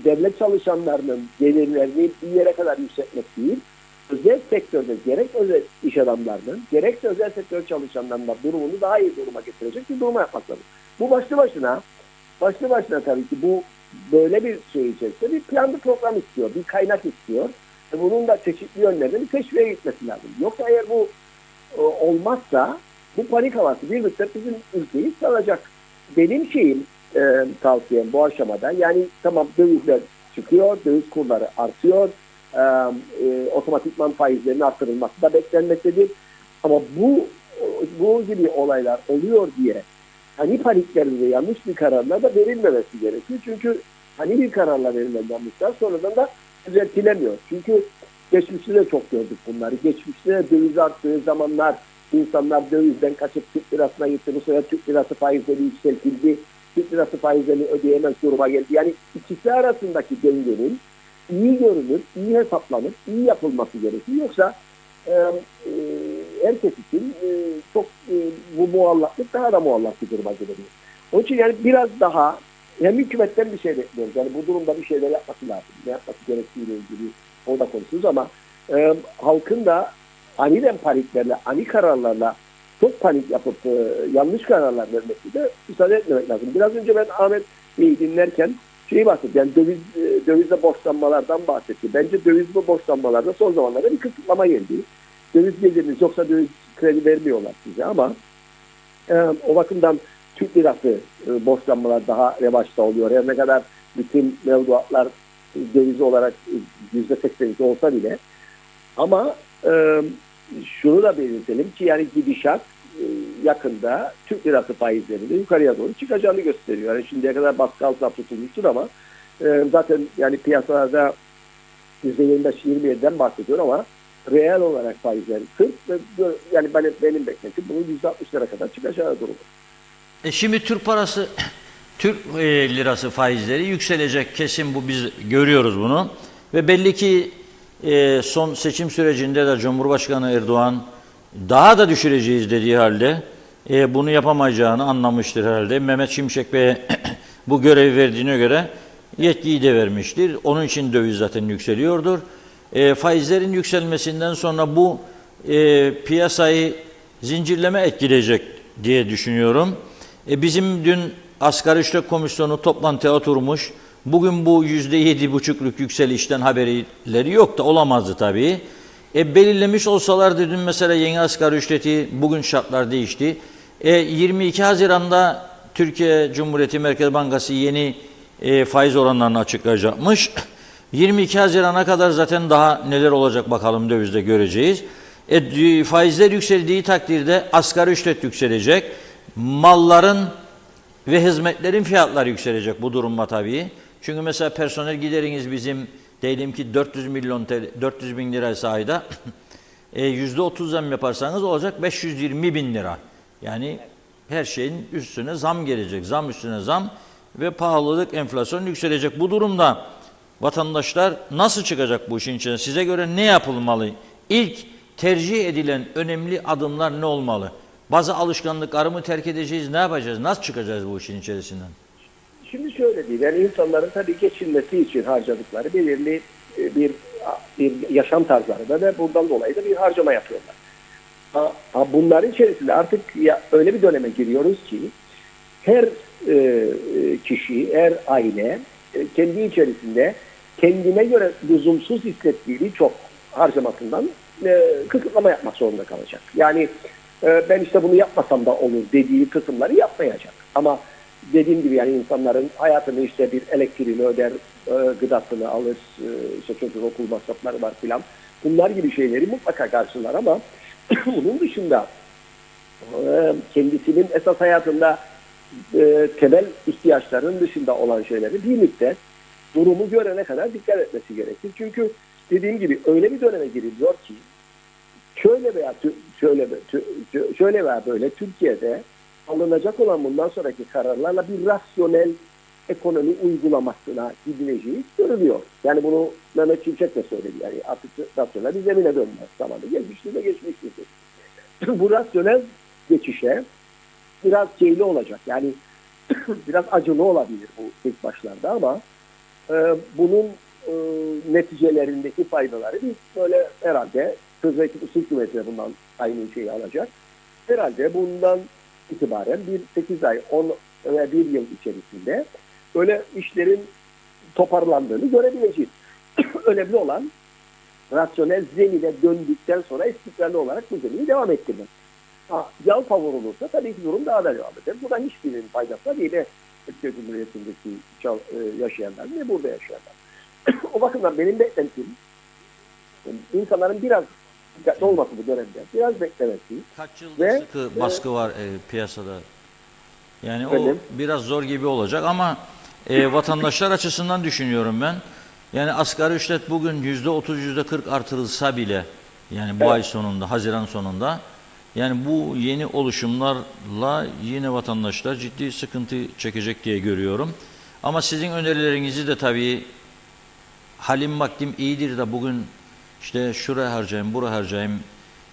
devlet çalışanlarının gelirlerini bir yere kadar yükseltmek değil, özel sektörde gerek özel iş adamlarının, gerekse özel sektör çalışanlarının durumunu daha iyi duruma getirecek bir duruma yapmak lazım. Bu başlı başına tabii ki bu böyle bir şey içerisinde bir planlı program istiyor, bir kaynak istiyor. Bunun da çeşitli yönlerinde bir teşviğe gitmesi lazım. Yoksa eğer bu olmazsa bu panik havası bir müddet bizim ülkeyi saracak. Benim tavsiyem bu aşamada, yani tamam dövizler çıkıyor, döviz kurları artıyor, otomatikman faizlerin arttırılması da beklenmektedir. Ama bu gibi olaylar oluyor diye hani paniklerinde yanlış bir kararla da verilmemesi gerekiyor. Çünkü hani bir kararla verilen yanlışlar sonradan da düzeltilemiyor. Çünkü geçmişte de çok gördük bunları. Geçmişte de döviz arttığı zamanlar insanlar dövizden kaçıp Türk lirasına gitti. Bu sefer Türk lirası faizleri yükseltildi. Türk lirası faizlerini ödeyemez duruma geldi. Yani ikisi arasındaki dengenin iyi görünür, iyi hesaplanıp, iyi yapılması gerekiyor. Yoksa herkes için çok bu muallaklık daha da muallak bir duruma gelebilir. Onun için yani biraz daha hem hükümetten bir şey bekliyoruz. Yani bu durumda bir şeyler yapması lazım. Ne yapması gerektiğiyle ilgili orada konuşuyoruz ama halkın da aniden paniklerle, ani kararlarla çok panik yapıp yanlış kararlar vermesiyle müsaade etmemek lazım. Biraz önce ben Ahmet Bey'i dinlerken bahsetti. Yani dövizle borçlanmalardan bahsetti. Bence dövizle borçlanmalarda son zamanlarda bir kısıtlama geldi. Döviz geliriniz yoksa döviz kredi vermiyorlar size ama o bakımdan Türk lirası borçlanmalar daha revaçta oluyor. Her ne kadar bütün mevduatlar döviz olarak %82 olsa bile ama şunu da belirtelim ki yani gidişat yakında Türk lirası faizlerinde yukarıya doğru çıkacağını gösteriyor. Yani şimdiye kadar baskı altına tutulmuştur ama zaten yani piyasalarda %25-27'den bahsediyor ama reel olarak faizler 40 ve yani benim beklentim bunun %60'lara kadar çıkacağı durumu. Şimdi Türk lirası faizleri yükselecek, kesin bu, biz görüyoruz bunu. Ve belli ki son seçim sürecinde de Cumhurbaşkanı Erdoğan daha da düşüreceğiz dediği halde bunu yapamayacağını anlamıştır herhalde. Mehmet Şimşek Bey'e bu görevi verdiğine göre yetkiyi de vermiştir. Onun için döviz zaten yükseliyordur. Faizlerin yükselmesinden sonra bu piyasayı zincirleme etkileyecek diye düşünüyorum. Bizim dün Asgari Ücret Komisyonu toplantıya oturmuş. Bugün bu %7,5'lük yükselişten haberleri yok da olamazdı tabii. Belirlemiş olsalardı dün mesela yeni asgari ücreti, bugün şartlar değişti. 22 Haziran'da Türkiye Cumhuriyeti Merkez Bankası yeni faiz oranlarını açıklayacakmış. 22 Haziran'a kadar zaten daha neler olacak bakalım dövizde göreceğiz. Faizler yükseldiği takdirde asgari ücret yükselecek. Malların ve hizmetlerin fiyatları yükselecek bu durumda tabii. Çünkü mesela personel gideriniz bizim diyelim ki 400 bin liraysa ayda %30 zam yaparsanız olacak 520 bin lira. Yani her şeyin üstüne zam gelecek. Zam üstüne zam ve pahalılık, enflasyon yükselecek. Bu durumda vatandaşlar nasıl çıkacak bu işin içine? Size göre ne yapılmalı? İlk tercih edilen önemli adımlar ne olmalı? Bazı alışkanlıkları mı terk edeceğiz? Ne yapacağız? Nasıl çıkacağız bu işin içerisinden? Şimdi şöyle değil. Yani insanların tabii geçinmesi için harcadıkları belirli bir yaşam tarzları da ve bundan dolayı da bir harcama yapıyorlar. Bunların içerisinde artık öyle bir döneme giriyoruz ki her kişi, her aile kendi içerisinde kendine göre lüzumsuz hissettiği birçok harcamasından kısıtlama yapmak zorunda kalacak. Yani ben işte bunu yapmasam da olur dediği kısımları yapmayacak. Ama dediğim gibi yani insanların hayatını işte bir elektriğini öder, gıdasını alır, işte çocuğun okul masrafları var filan. Bunlar gibi şeyleri mutlaka karşılar ama bunun dışında kendisinin esas hayatında temel ihtiyaçların dışında olan şeyleri bir müddet durumu görene kadar dikkat etmesi gerekir. Çünkü dediğim gibi öyle bir döneme giriliyor ki şöyle veya böyle Türkiye'de alınacak olan bundan sonraki kararlarla bir rasyonel ekonomi uygulamasına gidileceği görülüyor. Yani bunu Mehmet Şimşek de söyledi. Yani artık rasyonel bir zemine dönmez zamanı. Gelmiştir de geçmiştir. Bu rasyonel geçişe biraz şeyli olacak. Yani biraz acılı olabilir bu ilk başlarda ama bunun neticelerindeki faydaları biz böyle herhalde sözleşme hükümeti bundan aynı şeyi alacak. Herhalde bundan itibaren 8 ay, 10 ve 1 yıl içerisinde böyle işlerin toparlandığını görebileceğiz. Önemli olan rasyonel zemine döndükten sonra istikrarlı olarak bu zemini devam ettirmek. Yal favor olursa tabii ki durum daha da devam eder. Bu da hiçbirinin faydası değil. Ne Türkiye Cumhuriyeti'ndeki yaşayanlar ne burada yaşayanlar. O bakımdan benim beklentim insanların biraz dikkatli olması bu dönemde. Biraz beklemesi. Kaç yıldır Ve, sıkı baskı var piyasada. Yani efendim? o biraz zor gibi olacak ama vatandaşlar açısından düşünüyorum ben. Yani asgari ücret bugün %30, %40 artırılsa bile yani bu ay sonunda, Haziran sonunda yani bu yeni oluşumlarla yine vatandaşlar ciddi sıkıntı çekecek diye görüyorum. Ama sizin önerilerinizi de tabii halim vaktim iyidir de bugün işte şuraya harcayayım, buraya harcayayım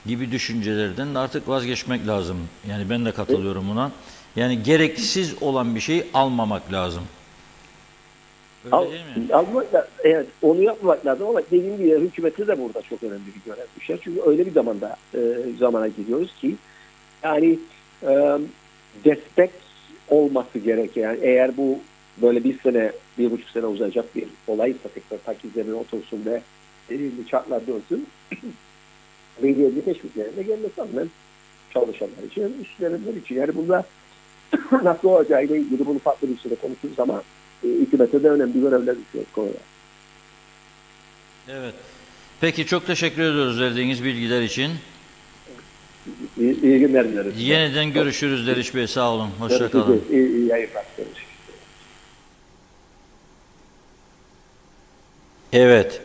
gibi düşüncelerden de artık vazgeçmek lazım. Yani ben de katılıyorum buna. Yani gereksiz olan bir şeyi almamak lazım. Öyle değil mi? Evet, onu yapmak lazım ama dediğim gibi hükümeti de burada çok önemli bir görev düşer. Çünkü öyle bir zamana gidiyoruz ki yani destek olması gerekiyor. Yani eğer bu böyle 1,5 sene uzayacak bir olaysa tekrar takiplerine otursun ve belirli çarklar dönsün belirli teşviklerine gelmesi lazım. Çalışanlar için, işverenler için. Yani bunda nasıl olacağıyla ilgili bunu farklı bir süre konuşuruz ama hükümete de önemli görevler düşüyor konuda. Evet. Peki çok teşekkür ediyoruz verdiğiniz bilgiler için. İyi günler dileriz. Yeniden görüşürüz Deriş Bey. Sağ olun. Hoşça kalın. İyi yayınlar. Görüşürüz. Evet.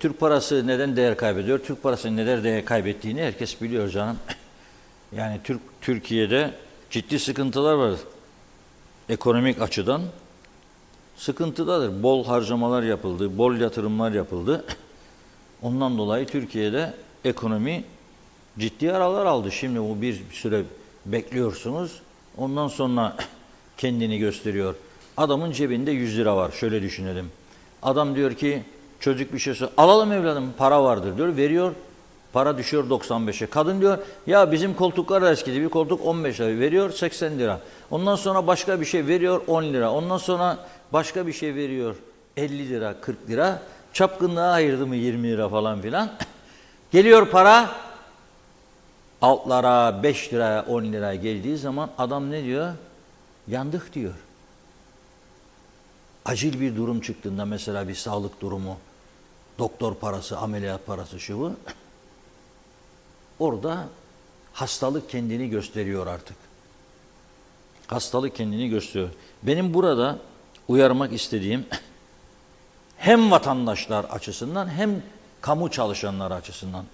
Türk parası neden değer kaybediyor? Türk parasının neden değer kaybettiğini herkes biliyor canım. Yani Türkiye'de ciddi sıkıntılar var. Ekonomik açıdan sıkıntıdadır. Bol harcamalar yapıldı, bol yatırımlar yapıldı. Ondan dolayı Türkiye'de ekonomi ciddi aralar aldı. Şimdi bu bir süre bekliyorsunuz. Ondan sonra kendini gösteriyor. Adamın cebinde 100 lira var. Şöyle düşünelim. Adam diyor ki çocuk bir şey söylüyor. Alalım evladım para vardır diyor. Veriyor. Para düşüyor 95'e. Kadın diyor ya bizim koltuklar da eskidi. Bir koltuk 15 lira veriyor 80 lira. Ondan sonra başka bir şey veriyor 10 lira. Ondan sonra başka bir şey veriyor 50 lira 40 lira. Çapkınlığa ayırdı mı 20 lira falan filan. Geliyor para altlara 5 lira 10 lira geldiği zaman adam ne diyor? Yandık diyor. Acil bir durum çıktığında mesela bir sağlık durumu, doktor parası, ameliyat parası şu bu. Orada hastalık kendini gösteriyor artık. Hastalık kendini gösteriyor. Benim burada uyarmak istediğim hem vatandaşlar açısından hem kamu çalışanları açısından.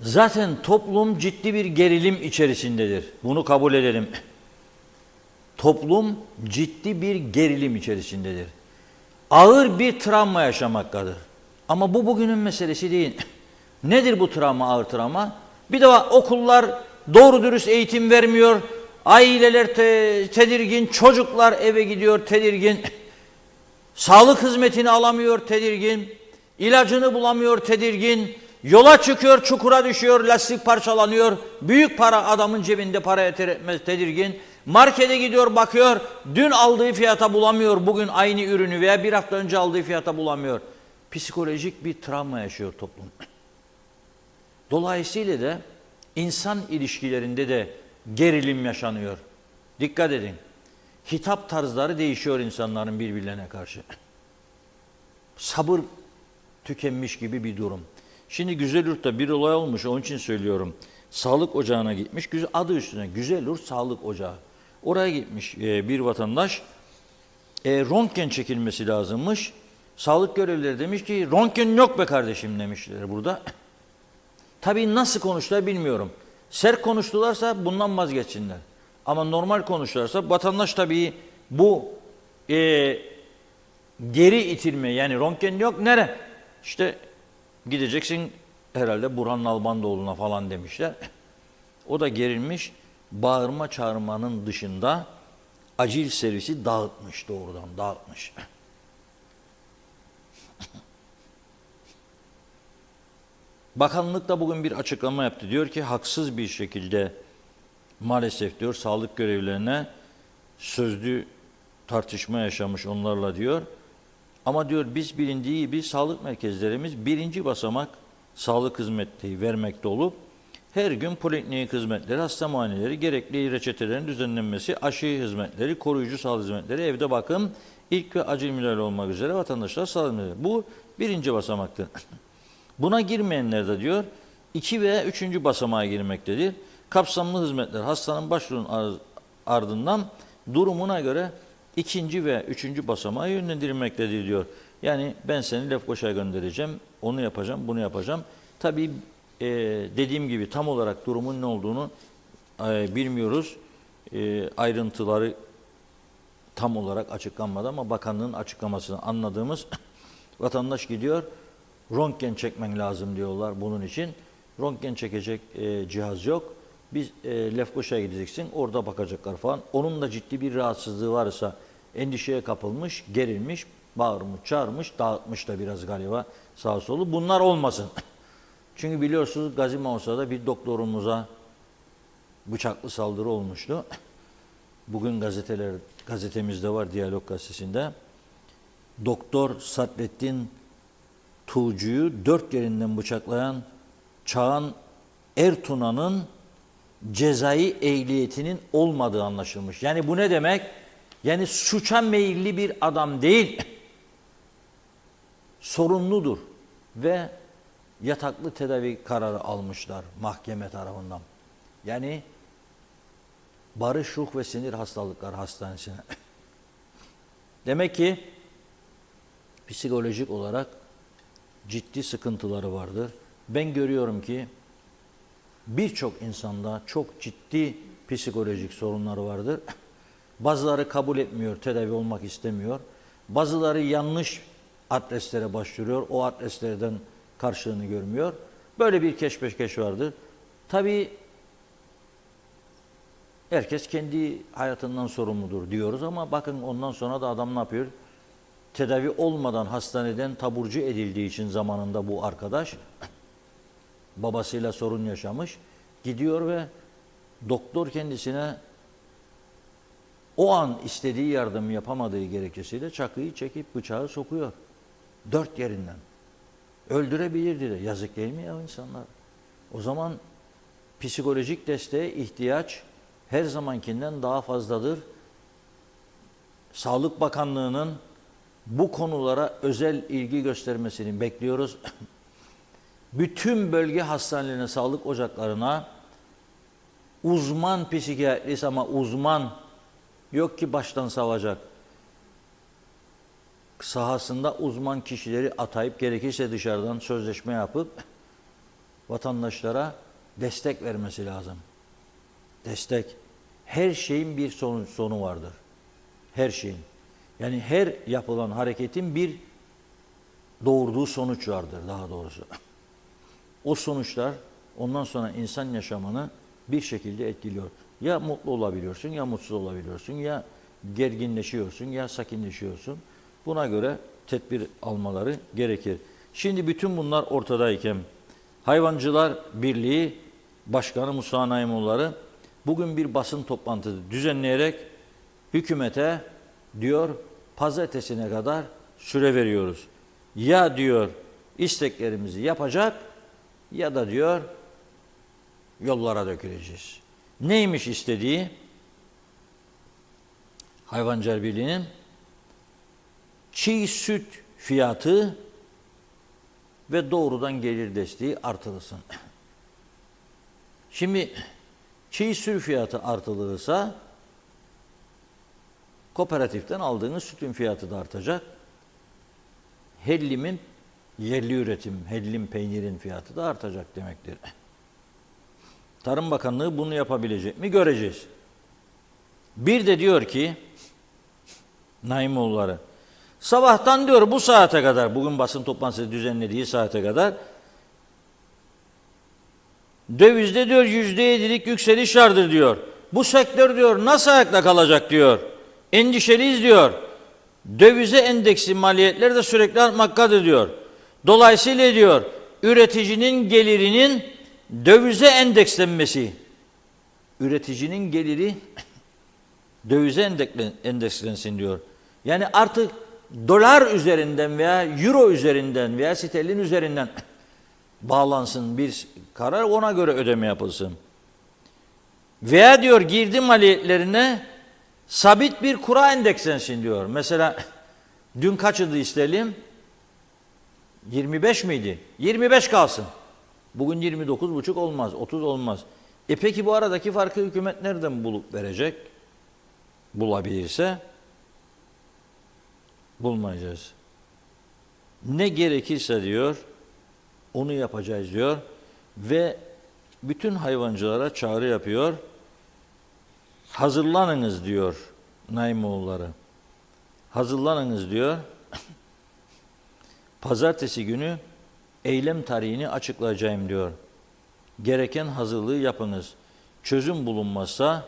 Zaten toplum ciddi bir gerilim içerisindedir. Bunu kabul edelim. Toplum ciddi bir gerilim içerisindedir. Ağır bir travma yaşamaktadır. Ama bu bugünün meselesi değil. Nedir bu travma, ağır travma? Bir de okullar doğru dürüst eğitim vermiyor. Aileler tedirgin, çocuklar eve gidiyor tedirgin. Sağlık hizmetini alamıyor tedirgin. İlacını bulamıyor tedirgin. Yola çıkıyor, çukura düşüyor, lastik parçalanıyor. Büyük para adamın cebinde para yeter etmez tedirgin. Markete gidiyor bakıyor, dün aldığı fiyata bulamıyor, bugün aynı ürünü veya bir hafta önce aldığı fiyata bulamıyor. Psikolojik bir travma yaşıyor toplum. Dolayısıyla da insan ilişkilerinde de gerilim yaşanıyor. Dikkat edin. Hitap tarzları değişiyor insanların birbirlerine karşı. Sabır tükenmiş gibi bir durum. Şimdi Güzelyurt'ta bir olay olmuş, onun için söylüyorum. Sağlık ocağına gitmiş, adı üstüne Güzelyurt Sağlık Ocağı. Oraya gitmiş bir vatandaş. Röntgen çekilmesi lazımmış. Sağlık görevlileri demiş ki röntgen yok be kardeşim demişler burada. Tabii nasıl konuştular bilmiyorum. Sert konuştularsa bundan vazgeçsinler. Ama normal konuştularsa vatandaş tabii bu geri itilme yani röntgen yok nere? İşte gideceksin herhalde Burhan Nalbandoğlu'na falan demişler. O da gerilmiş. Bağırma çağırmanın dışında acil servisi dağıtmış, doğrudan dağıtmış. Bakanlık da bugün bir açıklama yaptı. Diyor ki haksız bir şekilde maalesef diyor sağlık görevlilerine sözlü tartışma yaşamış onlarla diyor. Ama diyor biz bilindiği gibi sağlık merkezlerimiz birinci basamak sağlık hizmeti vermekte olup her gün poliklinik hizmetleri, hasta muayeneleri, gerekli reçetelerin düzenlenmesi, aşı hizmetleri, koruyucu sağlık hizmetleri, evde bakım, ilk ve acil müdahale olmak üzere vatandaşlar sağlık hizmetleri. Bu birinci basamaktır. Buna girmeyenler de diyor 2 veya 3. basamağa girmektedir. Kapsamlı hizmetler hastanın başvurunun ardından durumuna göre 2. ve 3. basamağa yönlendirilmektedir diyor. Yani ben seni Lefkoşa'ya göndereceğim, onu yapacağım, bunu yapacağım. Tabii dediğim gibi tam olarak durumun ne olduğunu bilmiyoruz. Ayrıntıları tam olarak açıklanmadı ama bakanlığın açıklamasını anladığımız vatandaş gidiyor. Röntgen çekmen lazım diyorlar bunun için. Röntgen çekecek cihaz yok. Biz Lefkoşa'ya gideceksin, orada bakacaklar falan. Onun da ciddi bir rahatsızlığı varsa endişeye kapılmış, gerilmiş, bağırmış, çağırmış, dağıtmış da biraz galiba sağa solu. Bunlar olmasın. Çünkü biliyorsunuz Gazi Maussa'da bir doktorumuza bıçaklı saldırı olmuştu. Bugün gazetemizde var, Diyalog Gazetesi'nde. Doktor Sadrettin Tuğcu'yu 4 yerinden bıçaklayan Çağan Ertuna'nın cezai ehliyetinin olmadığı anlaşılmış. Yani bu ne demek? Yani suça meyilli bir adam değil, sorumludur ve yataklı tedavi kararı almışlar mahkeme tarafından. Yani Barış Ruh ve Sinir Hastalıkları Hastanesi'ne. Demek ki psikolojik olarak ciddi sıkıntıları vardır. Ben görüyorum ki birçok insanda çok ciddi psikolojik sorunları vardır. Bazıları kabul etmiyor, tedavi olmak istemiyor. Bazıları yanlış adreslere başvuruyor, o adreslerden karşılığını görmüyor. Böyle bir keşmekeş vardır. Tabii herkes kendi hayatından sorumludur diyoruz ama bakın ondan sonra da adam ne yapıyor? Tedavi olmadan hastaneden taburcu edildiği için zamanında bu arkadaş babasıyla sorun yaşamış. Gidiyor ve doktor kendisine o an istediği yardımı yapamadığı gerekçesiyle çakıyı çekip bıçağı sokuyor. 4 yerinden. Öldürebilirdi de. Yazık değil mi ya insanlar? O zaman psikolojik desteğe ihtiyaç her zamankinden daha fazladır. Sağlık Bakanlığı'nın bu konulara özel ilgi göstermesini bekliyoruz. Bütün bölge hastanelerine, sağlık ocaklarına uzman psikiyatrist ama uzman yok ki baştan savacak. Sahasında uzman kişileri atayıp gerekirse dışarıdan sözleşme yapıp vatandaşlara destek vermesi lazım. Destek. Her şeyin bir sonu vardır. Her şeyin. Yani her yapılan hareketin bir doğurduğu sonuç vardır daha doğrusu. O sonuçlar ondan sonra insan yaşamını bir şekilde etkiliyor. Ya mutlu olabiliyorsun, ya mutsuz olabiliyorsun, ya gerginleşiyorsun, ya sakinleşiyorsun. Buna göre tedbir almaları gerekir. Şimdi bütün bunlar ortadayken Hayvancılar Birliği Başkanı Musa Naimoğulları bugün bir basın toplantısı düzenleyerek hükümete diyor pazartesine kadar süre veriyoruz. Ya diyor isteklerimizi yapacak ya da diyor yollara döküleceğiz. Neymiş istediği? Hayvancılar Birliği'nin çiğ süt fiyatı ve doğrudan gelir desteği artırılsın. Şimdi çiğ süt fiyatı artırılırsa kooperatiften aldığınız sütün fiyatı da artacak. Hellim'in yerli üretim, hellim peynirin fiyatı da artacak demektir. Tarım Bakanlığı bunu yapabilecek mi? Göreceğiz. Bir de diyor ki Naimoğulları sabahtan diyor bu saate kadar, bugün basın toplantısı düzenlediği saate kadar dövizde diyor %7'lik yükseliş vardır diyor. Bu sektör diyor nasıl ayakta kalacak diyor. Endişeliyiz diyor. Dövize endeksi maliyetleri de sürekli artmaktadır diyor. Dolayısıyla diyor üreticinin gelirinin dövize endekslenmesi. Üreticinin geliri dövize endekslensin diyor. Yani artık dolar üzerinden veya euro üzerinden veya sterlin üzerinden bağlansın bir karar, ona göre ödeme yapılsın. Veya diyor girdi maliyetlerine sabit bir kura endekslensin diyor. Mesela dün kaçıydı sterlin? 25 miydi? 25 kalsın. Bugün 29,5 olmaz, 30 olmaz. Peki bu aradaki farkı hükümet nereden bulup verecek? Bulabilirse bulmayacağız. Ne gerekirse diyor onu yapacağız diyor ve bütün hayvancılara çağrı yapıyor. Hazırlanınız diyor Naimoğulları. Hazırlanınız diyor. Pazartesi günü eylem tarihini açıklayacağım diyor. Gereken hazırlığı yapınız. Çözüm bulunmazsa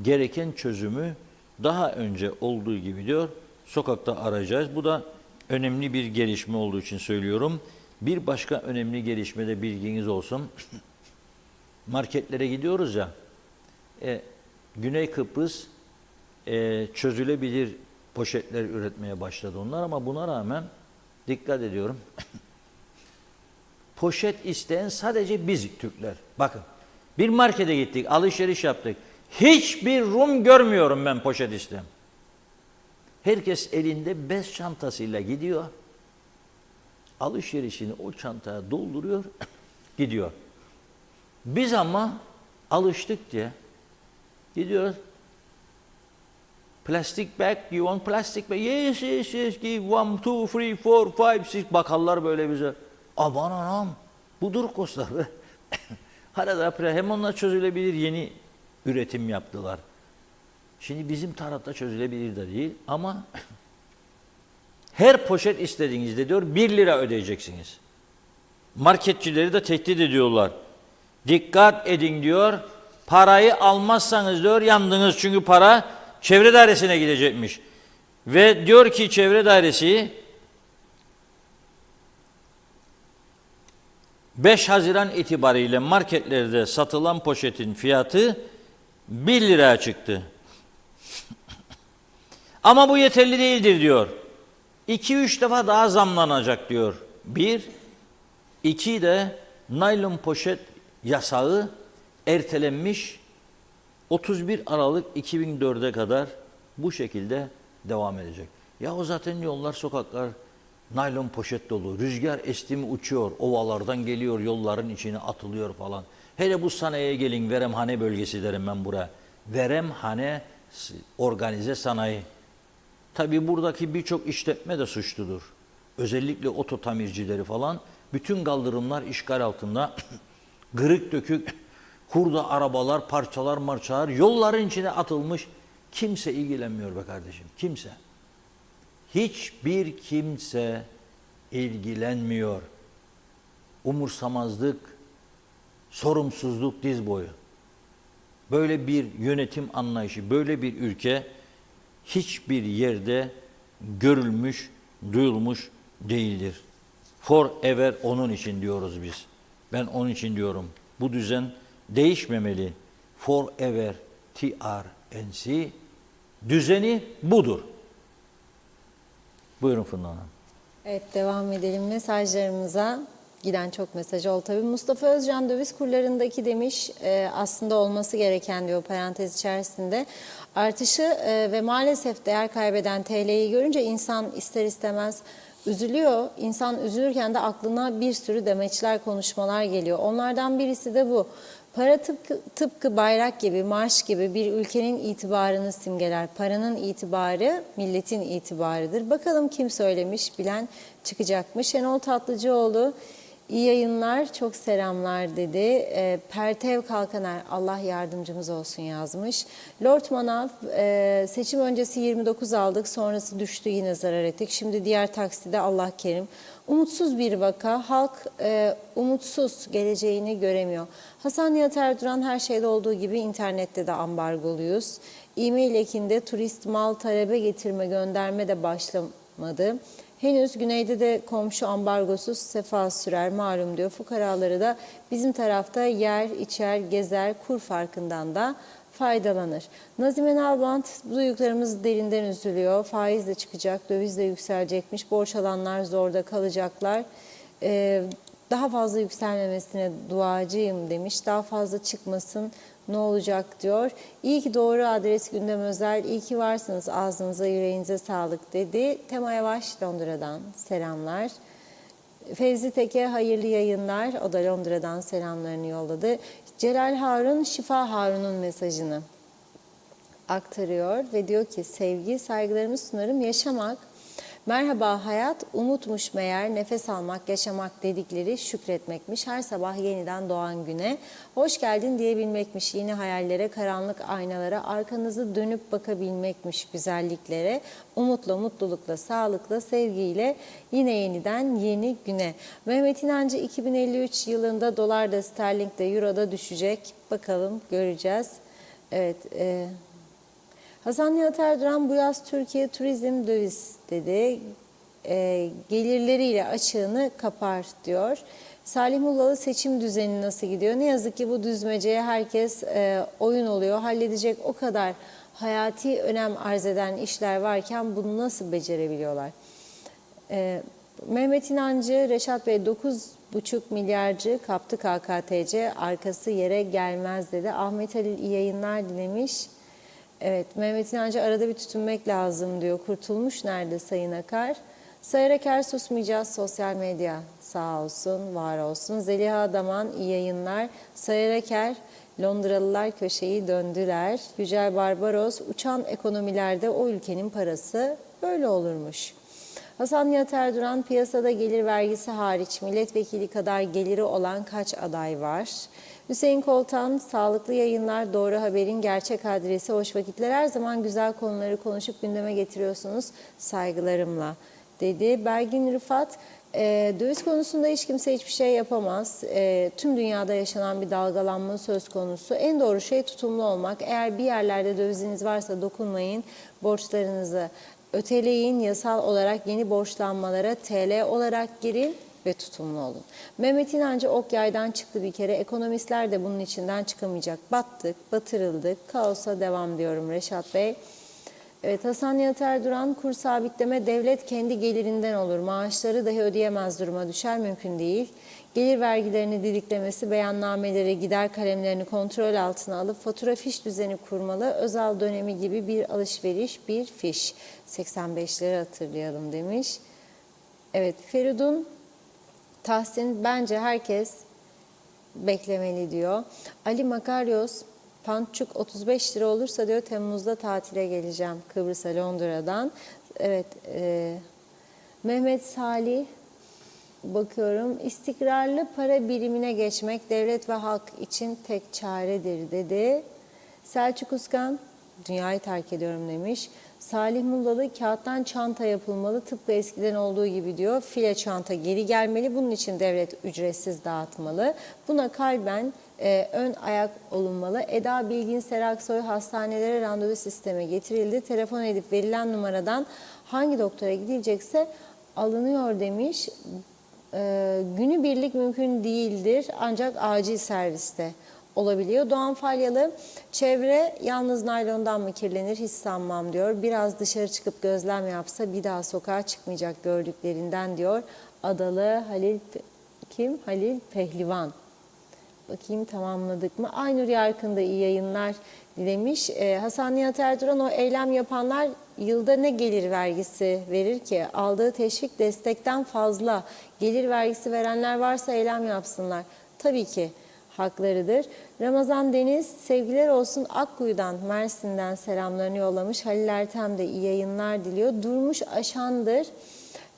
gereken çözümü daha önce olduğu gibi diyor sokakta arayacağız. Bu da önemli bir gelişme olduğu için söylüyorum. Bir başka önemli gelişme de bilginiz olsun. Marketlere gidiyoruz ya. Güney Kıbrıs çözülebilir poşetler üretmeye başladı onlar ama buna rağmen dikkat ediyorum. Poşet isteyen sadece biz Türkler. Bakın bir markete gittik, alışveriş yaptık. Hiçbir Rum görmüyorum ben poşet isteyen. Herkes elinde bez çantasıyla gidiyor. Alışverişini o çantaya dolduruyor, gidiyor. Biz ama alıştık diye gidiyoruz. Plastic bag, you want plastic bag? Yes, yes, yes, give 1, 2, 3, 4, 5, 6. Bakarlar böyle bize. Aman anam, budur kostlar. Arada hem onlar çözülebilir yeni üretim yaptılar. Şimdi bizim tarafta çözülebilir de değil ama her poşet istediğinizde diyor 1 lira ödeyeceksiniz. Marketçileri de tehdit ediyorlar. Dikkat edin diyor. Parayı almazsanız diyor yandınız çünkü para çevre dairesine gidecekmiş. Ve diyor ki çevre dairesi 5 Haziran itibariyle marketlerde satılan poşetin fiyatı 1 liraya çıktı. Ama bu yeterli değildir diyor. 2-3 defa daha zamlanacak diyor. 1, 2 de naylon poşet yasağı ertelenmiş 31 Aralık 2004'e kadar bu şekilde devam edecek. Ya o zaten yollar, sokaklar naylon poşet dolu. Rüzgar esti mi uçuyor, ovalardan geliyor, yolların içine atılıyor falan. Hele bu sanayiye gelin, Veremhane bölgesi derim ben buraya. Veremhane organize sanayi. Tabii buradaki birçok işletme de suçludur. Özellikle oto tamircileri falan. Bütün kaldırımlar işgal altında. Kırık dökük, hurda arabalar, parçalar marçalar yolların içine atılmış. Kimse ilgilenmiyor be kardeşim. Kimse. Hiçbir kimse ilgilenmiyor. Umursamazlık, sorumsuzluk diz boyu. Böyle bir yönetim anlayışı, böyle bir ülke hiçbir yerde görülmüş, duyulmuş değildir. Forever onun için diyoruz biz. Ben onun için diyorum. Bu düzen değişmemeli. Forever TRNC düzeni budur. Buyurun Funda Hanım. Evet, devam edelim mesajlarımıza. Giden çok mesaj oldu tabii. Mustafa Özcan döviz kurlarındaki demiş aslında olması gereken diyor parantez içerisinde. Artışı ve maalesef değer kaybeden TL'yi görünce insan ister istemez üzülüyor. İnsan üzülürken de aklına bir sürü demeçler, konuşmalar geliyor. Onlardan birisi de bu. Para tıpkı bayrak gibi, marş gibi bir ülkenin itibarını simgeler. Paranın itibarı milletin itibarıdır. Bakalım kim söylemiş, bilen çıkacakmış. Şenol Tatlıcıoğlu İyi yayınlar, çok selamlar dedi. Pertev Kalkaner, Allah yardımcımız olsun yazmış. Lord Manav, seçim öncesi 29 aldık, sonrası düştü, yine zarar ettik. Şimdi diğer takside Allah kerim. Umutsuz bir vaka, halk umutsuz, geleceğini göremiyor. Hasan Nihat Erduran, her şeyde olduğu gibi internette de ambargoluyuz. E-mail ekinde turist mal talebe getirme gönderme de başlamadı. Henüz güneyde de komşu ambargosuz sefa sürer malum diyor. Fukaraları da bizim tarafta yer, içer, gezer, kur farkından da faydalanır. Nazime Nalbant, duyduklarımız derinden üzülüyor. Faiz de çıkacak, döviz de yükselecekmiş. Borç alanlar zorda kalacaklar. Daha fazla yükselmemesine duacıyım demiş. Daha fazla çıkmasın, ne olacak diyor. İyi ki doğru adres Gündem Özel. İyi ki varsınız, ağzınıza yüreğinize sağlık dedi. Tema Yavaş Londra'dan selamlar. Fevzi Teke hayırlı yayınlar. O da Londra'dan selamlarını yolladı. Celal Harun Şifa Harun'un mesajını aktarıyor ve diyor ki sevgi saygılarımı sunarım, yaşamak. Merhaba hayat, umutmuş meğer, nefes almak, yaşamak dedikleri şükretmekmiş. Her sabah yeniden doğan güne hoş geldin diyebilmekmiş. Yeni hayallere, karanlık aynalara, arkanızı dönüp bakabilmekmiş güzelliklere. Umutla, mutlulukla, sağlıkla, sevgiyle yine yeniden yeni güne. Mehmet İnancı 2053 yılında dolar da sterlin de euro da düşecek. Bakalım, göreceğiz. Evet, Hasan Nihat Erduran bu yaz Türkiye turizm döviz dedi. Gelirleriyle açığını kapar diyor. Salih Mullalı seçim düzeni nasıl gidiyor? Ne yazık ki bu düzmeceye herkes oyun oluyor. Halledecek o kadar hayati önem arz eden işler varken bunu nasıl becerebiliyorlar? Mehmet İnancı, Reşat Bey 9,5 milyarcı kaptı KKTC, arkası yere gelmez dedi. Ahmet Halil iyi yayınlar dilemiş. Evet, Mehmet İnancı arada bir tutunmak lazım diyor. Kurtulmuş nerede Sayın Akar? Sayın Akar susmayacağız, sosyal medya sağ olsun, var olsun. Zeliha Daman iyi yayınlar. Sayın Akar, Londralılar köşeyi döndüler. Yücel Barbaros, uçan ekonomilerde o ülkenin parası böyle olurmuş. Hasan Nihat Erduran, piyasada gelir vergisi hariç milletvekili kadar geliri olan kaç aday var? Hüseyin Koltan, sağlıklı yayınlar, doğru haberin gerçek adresi, hoş vakitler, her zaman güzel konuları konuşup gündeme getiriyorsunuz, saygılarımla dedi. Bergin Rıfat, döviz konusunda hiç kimse hiçbir şey yapamaz. Tüm dünyada yaşanan bir dalgalanma söz konusu. En doğru şey tutumlu olmak. Eğer bir yerlerde döviziniz varsa dokunmayın, borçlarınızı öteleyin, yasal olarak yeni borçlanmalara TL olarak girin ve tutumlu olun. Mehmet İnancı ok yaydan çıktı bir kere. Ekonomistler de bunun içinden çıkamayacak. Battık, batırıldık. Kaosa devam diyorum Reşat Bey. Evet, Hasan Nihat Erduran, kur sabitleme devlet kendi gelirinden olur. Maaşları dahi ödeyemez duruma düşer, mümkün değil. Gelir vergilerini didiklemesi, beyannameleri, gider kalemlerini kontrol altına alıp fatura fiş düzeni kurmalı. Özal dönemi gibi bir alışveriş, bir fiş. 85'leri hatırlayalım demiş. Evet, Feridun Tahsin, bence herkes beklemeli diyor. Ali Makaryos, Pantçuk 35 lira olursa diyor Temmuz'da tatile geleceğim Kıbrıs'a, Londra'dan. Evet, Mehmet Salih, bakıyorum, istikrarlı para birimine geçmek devlet ve halk için tek çaredir dedi. Selçuk Uskan, dünyayı terk ediyorum demiş. Salih Mullalı, kağıttan çanta yapılmalı tıpkı eskiden olduğu gibi diyor. File çanta geri gelmeli, bunun için devlet ücretsiz dağıtmalı. Buna kalben ön ayak olunmalı. Eda Bilgin Seraksoy, hastanelere randevu sistemi getirildi. Telefon edip verilen numaradan hangi doktora gidilecekse alınıyor demiş. Günübirlik mümkün değildir ancak acil serviste olabiliyor. Doğan Falyalı, çevre yalnız naylondan mı kirlenir hiç sanmam diyor. Biraz dışarı çıkıp gözlem yapsa bir daha sokağa çıkmayacak gördüklerinden diyor. Adalı Halil, kim? Halil Pehlivan. Bakayım tamamladık mı? Aynur Yarkın da iyi yayınlar dilemiş. Hasan Nihat Erduran, o eylem yapanlar yılda ne gelir vergisi verir ki? Aldığı teşvik destekten fazla. Gelir vergisi verenler varsa eylem yapsınlar. Tabii ki haklarıdır. Ramazan Deniz, sevgiler olsun Akkuyu'dan, Mersin'den selamlarını yollamış. Halil Ertem de iyi yayınlar diliyor. Durmuş Aşandır,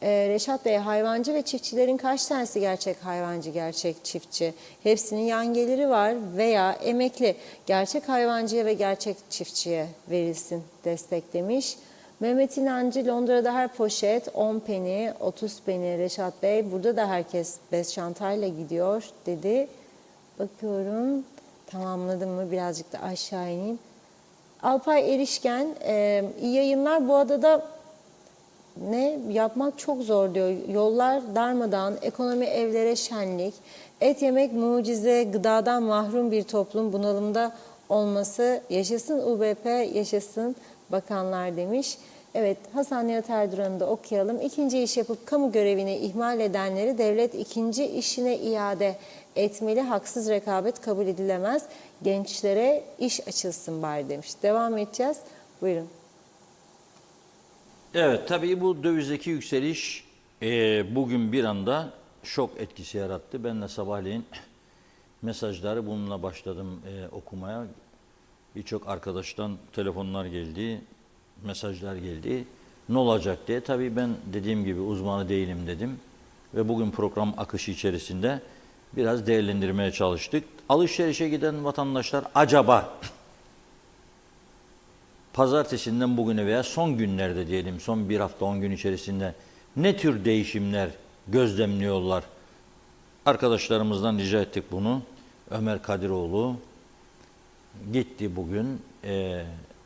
Reşat Bey, hayvancı ve çiftçilerin kaç tanesi gerçek hayvancı, gerçek çiftçi? Hepsinin yan geliri var veya emekli. Gerçek hayvancıya ve gerçek çiftçiye verilsin destek demiş. Mehmet İnancı, Londra'da her poşet 10 peni, 30 peni. Reşat Bey, burada da herkes bez çantayla gidiyor dedi. Bakıyorum, tamamladım mı? Birazcık da aşağı ineyim. Alpay Erişken, iyi yayınlar. Bu adada ne yapmak çok zor diyor. Yollar darmadağın, ekonomi evlere şenlik, et yemek mucize, gıdadan mahrum bir toplum bunalımda olması. Yaşasın UBP, yaşasın bakanlar demiş. Evet, Hasan Nihat Erduran'ı da okuyalım. İkinci iş yapıp kamu görevini ihmal edenleri devlet ikinci işine iade etmeli. Haksız rekabet kabul edilemez. Gençlere iş açılsın bari demiş. Devam edeceğiz. Buyurun. Evet, tabii bu dövizdeki yükseliş bugün bir anda şok etkisi yarattı. Ben de sabahleyin mesajları bununla başladım okumaya. Birçok arkadaştan telefonlar geldi, mesajlar geldi. Ne olacak diye. Tabii ben dediğim gibi uzmanı değilim dedim. Ve bugün program akışı içerisinde biraz değerlendirmeye çalıştık. Alışverişe giden vatandaşlar acaba pazartesinden bugüne veya son günlerde diyelim, son bir hafta 10 gün içerisinde ne tür değişimler gözlemliyorlar? Arkadaşlarımızdan rica ettik bunu. Ömer Kadiroğlu gitti bugün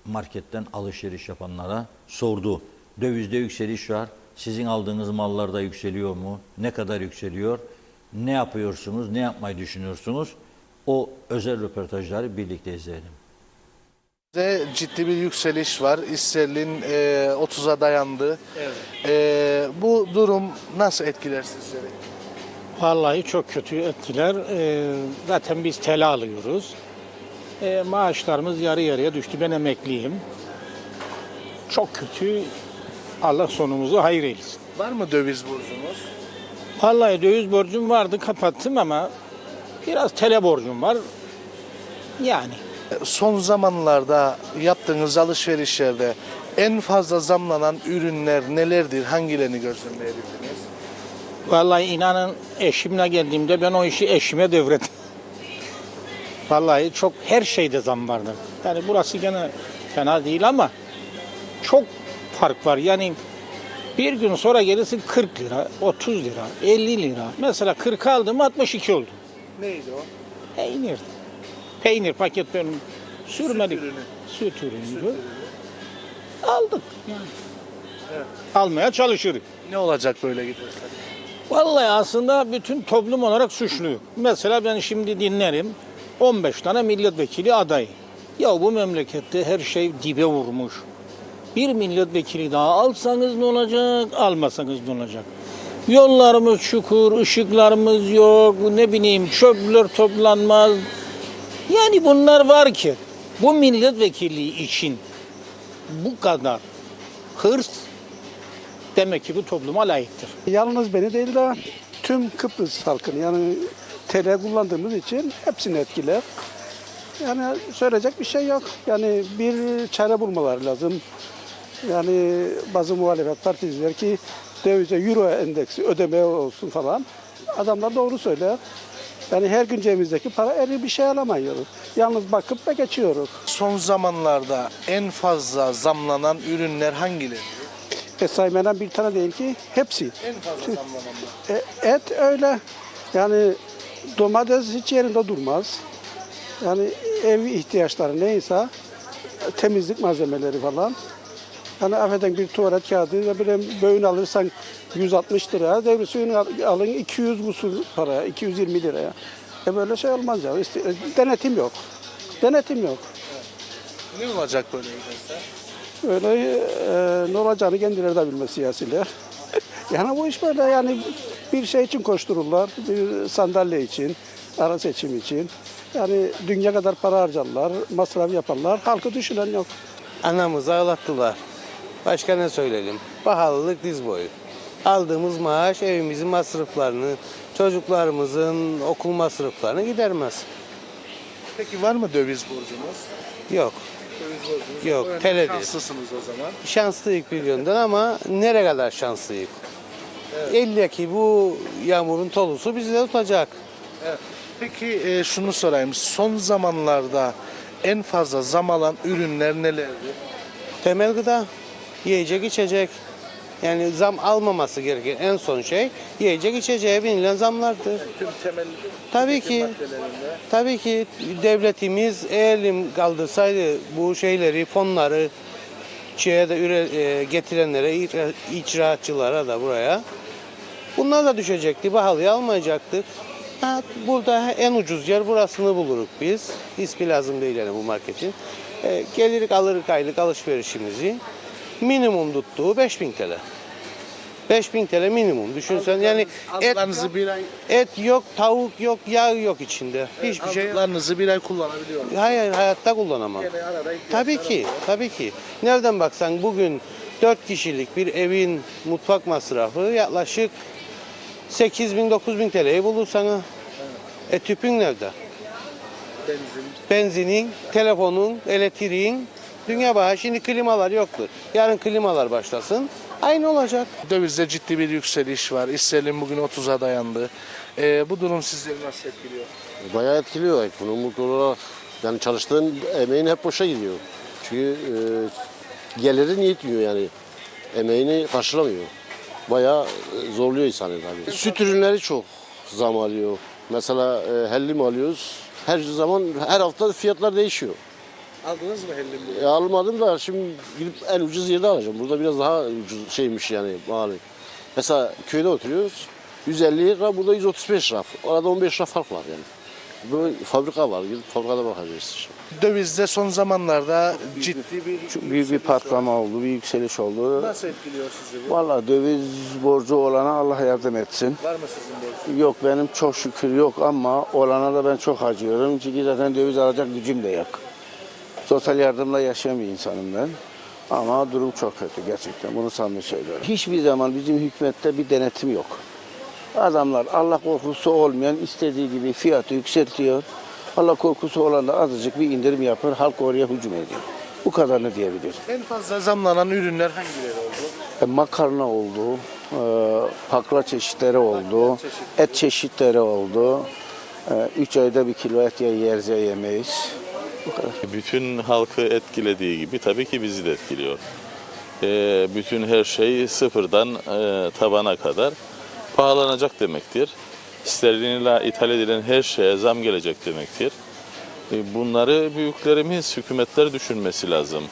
marketten alışveriş yapanlara sordu. Dövizde yükseliş var. Sizin aldığınız mallarda yükseliyor mu? Ne kadar yükseliyor? Ne yapıyorsunuz? Ne yapmayı düşünüyorsunuz? O özel röportajları birlikte izleyelim. Ciddi bir yükseliş var. İsterlin 30'a dayandı. Bu durum nasıl etkiler sizleri? Vallahi çok kötü etkiler. Zaten biz TL alıyoruz. Maaşlarımız yarı yarıya düştü. Ben emekliyim. Çok kötü. Allah sonumuzu hayır eylesin. Var mı döviz borcunuz? Vallahi döviz borcum vardı, kapattım ama biraz TL borcum var. Yani. Son zamanlarda yaptığınız alışverişlerde en fazla zamlanan ürünler nelerdir? Hangilerini gözlemleyebildiniz? Vallahi inanın eşimle geldiğimde ben o işi eşime devrettim. Vallahi çok her şeyde zam vardı. Yani burası gene fena değil ama çok fark var. Yani bir gün sonra gelirsin 40 lira, 30 lira, 50 lira. Mesela 40 aldım 62 oldu. Neydi o? Peynir. Peynir paket benim sürmedik. Süt ürünü. Aldık yani. Evet. Almaya çalışırız. Ne olacak böyle giderse? Vallahi aslında bütün toplum olarak suçluyum. Mesela ben şimdi dinlerim 15 tane milletvekili aday. Ya bu memlekette her şey dibe vurmuş. Bir milletvekili daha alsanız ne olacak, almasanız ne olacak? Yollarımız çukur, ışıklarımız yok, ne bileyim çöpler toplanmaz. Yani bunlar varken bu milletvekilliği için bu kadar hırs demek ki bu topluma layıktır. Yalnız beni değil de tüm Kıbrıs halkını yani TL kullandığımız için hepsini etkiler. Yani söyleyecek bir şey yok. Yani bir çare bulmaları lazım. Yani bazı muhalefet partiler ki dövize euro endeksi ödeme olsun falan. Adamlar doğru söyler. Yani her gün cebimizdeki para eri bir şey alamıyoruz. Yalnız bakıp da geçiyoruz. Son zamanlarda en fazla zamlanan ürünler hangileri? Saymadan bir tane değil ki hepsi. En fazla zamlananlar. Et öyle. Yani domates hiç yerinde durmaz. Yani ev ihtiyaçları neyse temizlik malzemeleri falan. Yani affedin bir tuvalet kağıdı ve bir böğün alırsan 160 lira, devlet suyunu alın 200 usul para, 220 liraya. Böyle şey olmaz ya. Denetim yok. Denetim yok. Ne olacak böyle giderse? Öyle ne olacağını kendileri de bilmez siyasiler. Yani bu iş böyle yani bir şey için koştururlar, bir sandalye için, ara seçim için. Yani dünya kadar para harcarlar, masraf yaparlar, halkı düşünen yok. Anamızı ağlattılar. Başka ne söyleyelim? Pahalılık diz boyu. Aldığımız maaş evimizin masraflarını, çocuklarımızın okul masraflarını gidermez. Peki var mı döviz borcunuz? Yok. Döviz borcunuz Yok, yok. TL'dir. Şanslısınız o zaman. Şanslıyık bir yönden ama nereye kadar şanslıyık? İlla ki bu yağmurun tolusu bizi de tutacak. Peki şunu sorayım. Son zamanlarda en fazla zam alan ürünler nelerdi? Temel gıda, yiyecek içecek. Yani zam almaması gereken en son şey yiyecek içeceğe binilen zamlardır. Tüm temel Tabii ki. Tabii ki devletimiz eğilim kaldırsaydı bu şeyleri, fonları getirenlere, icraatçılara da buraya bunlar da düşecekti. Pahalıya almayacaktık. Burada en ucuz yer burasını buluruk biz. İsmi lazım değil yani bu marketin. Gelirik alırık aylık alışverişimizi. Minimum tuttuğu 5.000 TL. 5.000 TL minimum. Düşünsen yani et yok, tavuk yok, yağ yok içinde. Hiçbir şey yok. Aldıklarınızı bir ay kullanabiliyor musunuz? Hayır, hayatta kullanamam. Tabii ki. Nereden baksan bugün 4 kişilik bir evin mutfak masrafı yaklaşık 8.000-9.000 TL'yi bulur sana. Tüpün nerede? Benzinin, telefonun, elektriğin, dünya başı. Şimdi klimalar yoktur. Yarın klimalar başlasın. Aynı olacak. Dövizde ciddi bir yükseliş var. İsterlin bugün 30'a dayandı. Bu durum sizleri nasıl etkiliyor? Bayağı etkiliyor ekonomik olarak. Yani çalıştığın emeğin hep boşa gidiyor. Çünkü gelirin yetmiyor yani. Emeğini karşılamıyor. Bayağı zorluyor insanı tabii. Süt ürünleri çok zam alıyor. Mesela hellim alıyoruz. Her hafta fiyatlar değişiyor. Aldınız mı hellim? Almadım da şimdi gidip en ucuz yerde alacağım. Burada biraz daha ucuz şeymiş yani pahalı. Mesela köyde oturuyoruz. 150 lira, burada 135 lira. Arada 15 lira fark var yani. Böyle fabrika var. Gidip fabrikada bakacağız işte. Dövizde son zamanlarda ciddi bir Çok büyük bir patlama oldu, bir yükseliş oldu. nasıl etkiliyor sizi bu? Vallahi döviz borcu olana Allah yardım etsin. Var mı sizin borcunuz? Yok benim çok şükür yok ama olana da ben çok acıyorum. Çünkü zaten döviz alacak gücüm de yok. Sosyal yardımla yaşayan bir insanım ben. Ama durum çok kötü gerçekten. Bunu samimi söylüyorum. Hiçbir zaman bizim hükümette bir denetim yok. Adamlar Allah korkusu olmayan istediği gibi fiyatı yükseltiyor. Allah korkusu olan da azıcık bir indirim yapıyor. Halk oraya hücum ediyor. Bu kadarını diyebiliriz. En fazla zamlanan ürünler hangileri oldu? Makarna oldu, pakla çeşitleri oldu, et çeşitleri oldu. 3 ayda 1 kilo et yeriz ya yemeyiz. Bu kadar. Bütün halkı etkilediği gibi tabii ki bizi de etkiliyor. Bütün her şey sıfırdan tabana kadar pahalanacak demektir. Sterlinle ithal edilen her şeye zam gelecek demektir. Bunları büyüklerimiz, hükümetler düşünmesi lazım.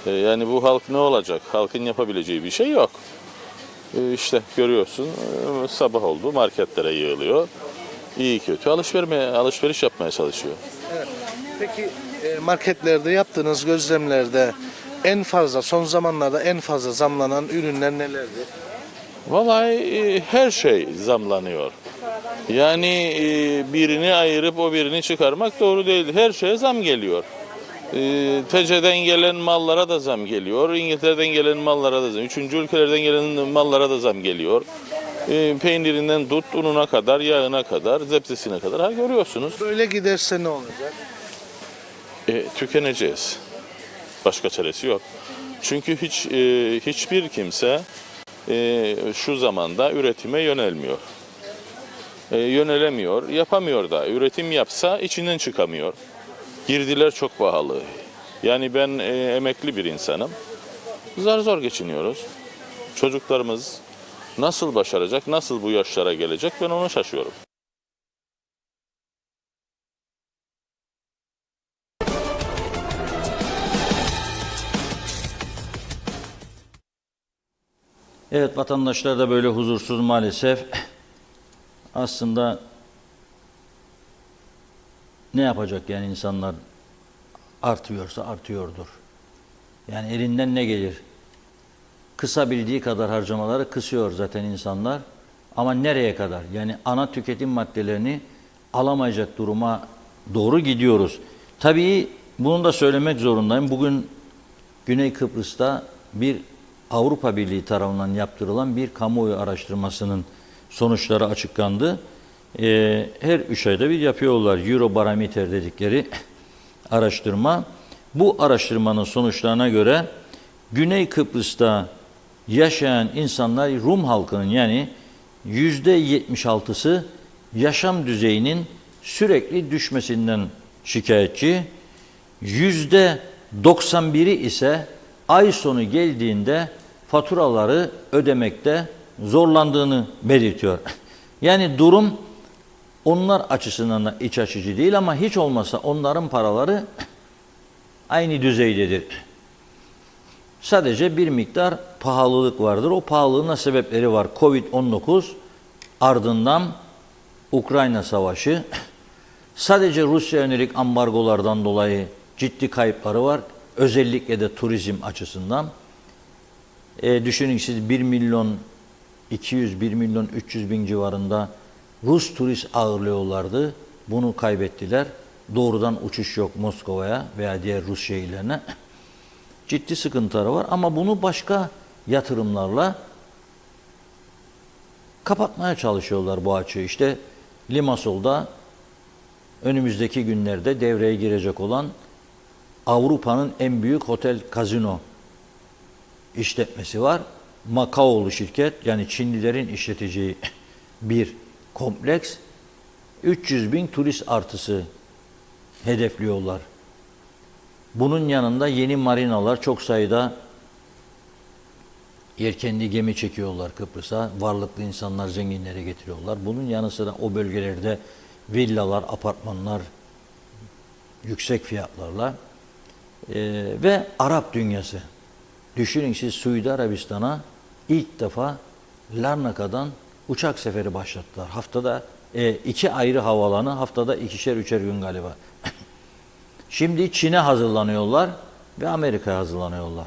Yani bu halk ne olacak? Halkın yapabileceği bir şey yok. İşte görüyorsun sabah oldu marketlere yığılıyor. İyi kötü alışveriş yapmaya çalışıyor. Evet. Peki marketlerde yaptığınız gözlemlerde son zamanlarda en fazla zamlanan ürünler nelerdir? Vallahi her şey zamlanıyor. Yani birini ayırıp o birini çıkarmak doğru değil. Her şeye zam geliyor. TC'den gelen mallara da zam geliyor. İngiltere'den gelen mallara da zam. Üçüncü ülkelerden gelen mallara da zam geliyor. Peynirinden tut, ununa kadar, yağına kadar, zepsesine kadar görüyorsunuz. Böyle giderse ne olacak? Tükeneceğiz. Başka çaresi yok. Çünkü hiçbir kimse şu zamanda üretime yönelmiyor. Yönelemiyor, yapamıyor da. Üretim yapsa içinden çıkamıyor. Girdiler çok pahalı. Yani ben emekli bir insanım. Zor geçiniyoruz. Çocuklarımız nasıl başaracak, nasıl bu yaşlara gelecek ben ona şaşıyorum. Evet, vatandaşlar da böyle huzursuz maalesef. Aslında ne yapacak yani insanlar artıyorsa artıyordur. Yani elinden ne gelir? Kısabildiği kadar harcamaları kısıyor zaten insanlar. Ama nereye kadar? Yani ana tüketim maddelerini alamayacak duruma doğru gidiyoruz. Tabii bunu da söylemek zorundayım. Bugün Güney Kıbrıs'ta bir Avrupa Birliği tarafından yaptırılan bir kamuoyu araştırmasının sonuçları açıklandı. Her 3 ayda bir yapıyorlar. Eurobarometer dedikleri araştırma. Bu araştırmanın sonuçlarına göre Güney Kıbrıs'ta yaşayan insanlar Rum halkının yani %76'sı yaşam düzeyinin sürekli düşmesinden şikayetçi. %91'i ise ay sonu geldiğinde faturaları ödemekte zorlandığını belirtiyor. Yani durum onlar açısından da iç açıcı değil ama hiç olmazsa onların paraları aynı düzeydedir. Sadece bir miktar pahalılık vardır. O pahalılığın sebepleri var. Covid-19, ardından Ukrayna Savaşı, sadece Rusya yönelik ambargolardan dolayı ciddi kayıpları var. Özellikle de turizm açısından. Düşünün siz 1 milyon 200, 1 milyon 300 bin civarında Rus turist ağırlıyorlardı. Bunu kaybettiler. Doğrudan uçuş yok Moskova'ya veya diğer Rus şehirlerine. Ciddi sıkıntıları var ama bunu başka yatırımlarla kapatmaya çalışıyorlar bu açığı. İşte Limassol'da önümüzdeki günlerde devreye girecek olan Avrupa'nın en büyük otel kazino işletmesi var. Makao'lu şirket, yani Çinlilerin işleteceği bir kompleks. 300 bin turist artısı hedefliyorlar. Bunun yanında yeni marinalar, çok sayıda yelkenli gemi çekiyorlar Kıbrıs'a. Varlıklı insanlar, zenginleri getiriyorlar. Bunun yanı sıra o bölgelerde villalar, apartmanlar yüksek fiyatlarla ve Arap dünyası. Düşünün siz Suudi Arabistan'a ilk defa Larnaka'dan uçak seferi başlattılar. Haftada 2 ayrı havaalanı, haftada 2'şer-3'er gün galiba. Şimdi Çin'e hazırlanıyorlar ve Amerika'ya hazırlanıyorlar.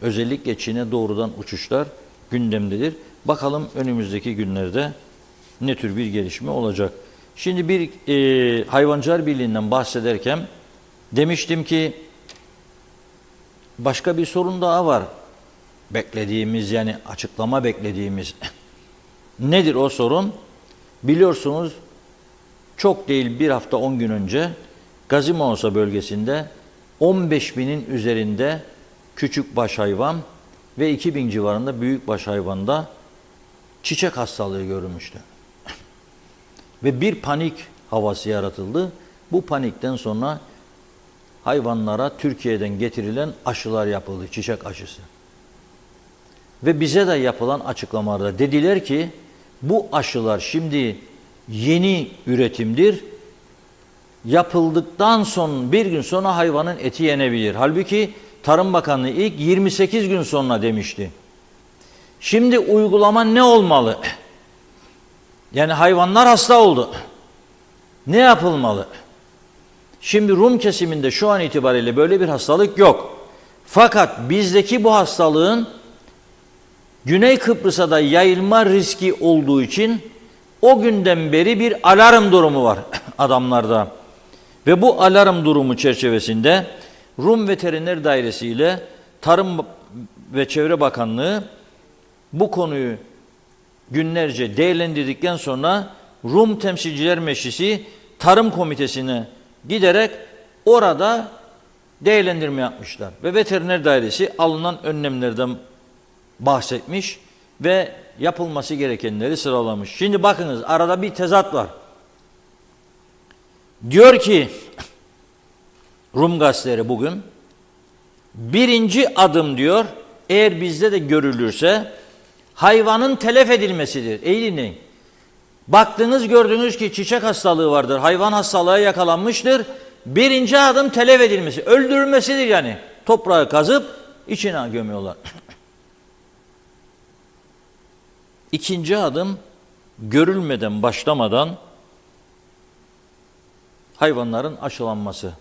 Özellikle Çin'e doğrudan uçuşlar gündemdedir. Bakalım önümüzdeki günlerde ne tür bir gelişme olacak. Şimdi bir Hayvancılar Birliği'nden bahsederken demiştim ki başka bir sorun daha var. Beklediğimiz, yani açıklama beklediğimiz. Nedir o sorun? Biliyorsunuz çok değil, bir hafta 10 gün önce Gazi-Mausa bölgesinde 15 binin üzerinde küçük baş hayvan ve 2000 civarında büyük baş hayvanda çiçek hastalığı görülmüştü. Ve bir panik havası yaratıldı. Bu panikten sonra hayvanlara Türkiye'den getirilen aşılar yapıldı, çiçek aşısı. Ve bize de yapılan açıklamalarda dediler ki bu aşılar şimdi yeni üretimdir. Yapıldıktan son bir gün sonra hayvanın eti yenebilir. Halbuki Tarım Bakanlığı ilk 28 gün sonra demişti. Şimdi uygulama ne olmalı? Yani hayvanlar hasta oldu. Ne yapılmalı? Şimdi Rum kesiminde şu an itibariyle böyle bir hastalık yok. Fakat bizdeki bu hastalığın Güney Kıbrıs'a da yayılma riski olduğu için o günden beri bir alarm durumu var adamlarda. Ve bu alarm durumu çerçevesinde Rum Veteriner Dairesi ile Tarım ve Çevre Bakanlığı bu konuyu günlerce değerlendirdikten sonra Rum Temsilciler Meclisi Tarım Komitesi'ne giderek orada değerlendirme yapmışlar. Ve Veteriner Dairesi alınan önlemlerden bahsetmiş ve yapılması gerekenleri sıralamış. Şimdi bakınız, arada bir tezat var. Diyor ki Rum gazeteleri bugün, birinci adım diyor, eğer bizde de görülürse hayvanın telef edilmesidir. Eğilin. Baktınız, gördünüz ki çiçek hastalığı vardır, hayvan hastalığa yakalanmıştır. Birinci adım telef edilmesi, öldürülmesidir yani. Toprağı kazıp içine gömüyorlar. İkinci adım, görülmeden, başlamadan hayvanların aşılanması.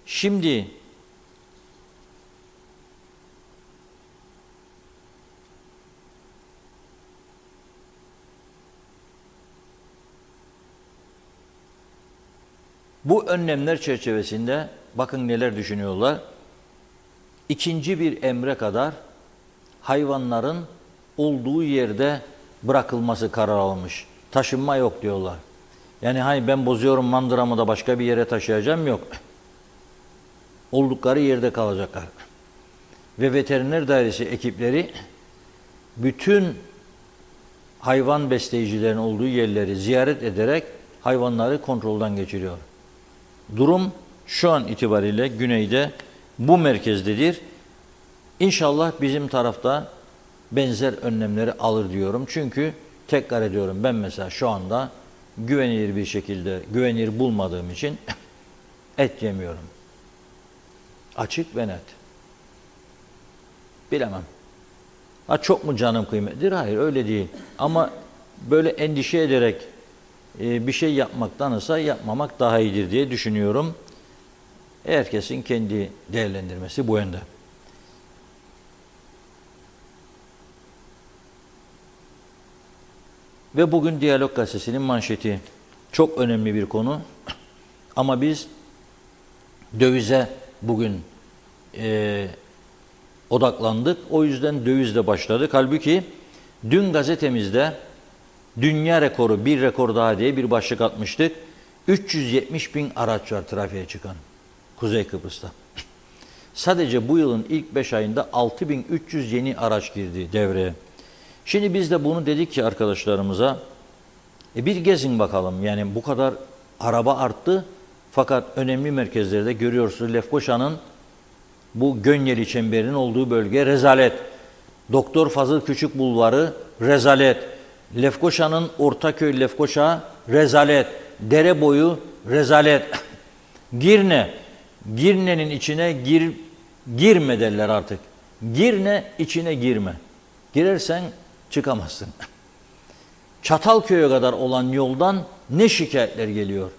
Şimdi bu önlemler çerçevesinde bakın neler düşünüyorlar. İkinci bir emre kadar hayvanların olduğu yerde bırakılması karar almış. Taşınma yok diyorlar. Yani hayır, ben bozuyorum mandıramı da başka bir yere taşıyacağım, yok. Oldukları yerde kalacaklar. Ve Veteriner Dairesi ekipleri bütün hayvan besleyicilerin olduğu yerleri ziyaret ederek hayvanları kontrolden geçiriyor. Durum şu an itibariyle güneyde bu merkezdedir. İnşallah bizim tarafta benzer önlemleri alır diyorum. Çünkü tekrar ediyorum, ben mesela şu anda güvenilir bir şekilde, güvenilir bulmadığım için et yemiyorum. Açık ve net. Bilemem. Ha, çok mu canım kıymetlidir? Hayır, öyle değil. Ama böyle endişe ederek bir şey yapmaktansa yapmamak daha iyidir diye düşünüyorum. Herkesin kendi değerlendirmesi bu yönde. Ve bugün Diyalog Gazetesi'nin manşeti. Çok önemli bir konu. Ama biz dövize bugün odaklandık. O yüzden dövizle başladık. Halbuki dün gazetemizde dünya rekoru, bir rekor daha diye bir başlık atmıştık. 370 bin araç var trafiğe çıkan Kuzey Kıbrıs'ta. Sadece bu yılın ilk 5 ayında 6300 yeni araç girdi devreye. Şimdi biz de bunu dedik ki arkadaşlarımıza, bir gezin bakalım. Yani bu kadar araba arttı fakat önemli merkezlerde görüyorsunuz Lefkoşa'nın bu Gönyeli çemberinin olduğu bölge rezalet. Doktor Fazıl Küçük Bulvarı rezalet. Lefkoşa'nın Ortaköy Lefkoşa rezalet. Dere boyu rezalet. Girne. Girne'nin içine girme derler artık. Girne içine girme. Girersen çıkamazsın. Çatalköy'e kadar olan yoldan ne şikayetler geliyor.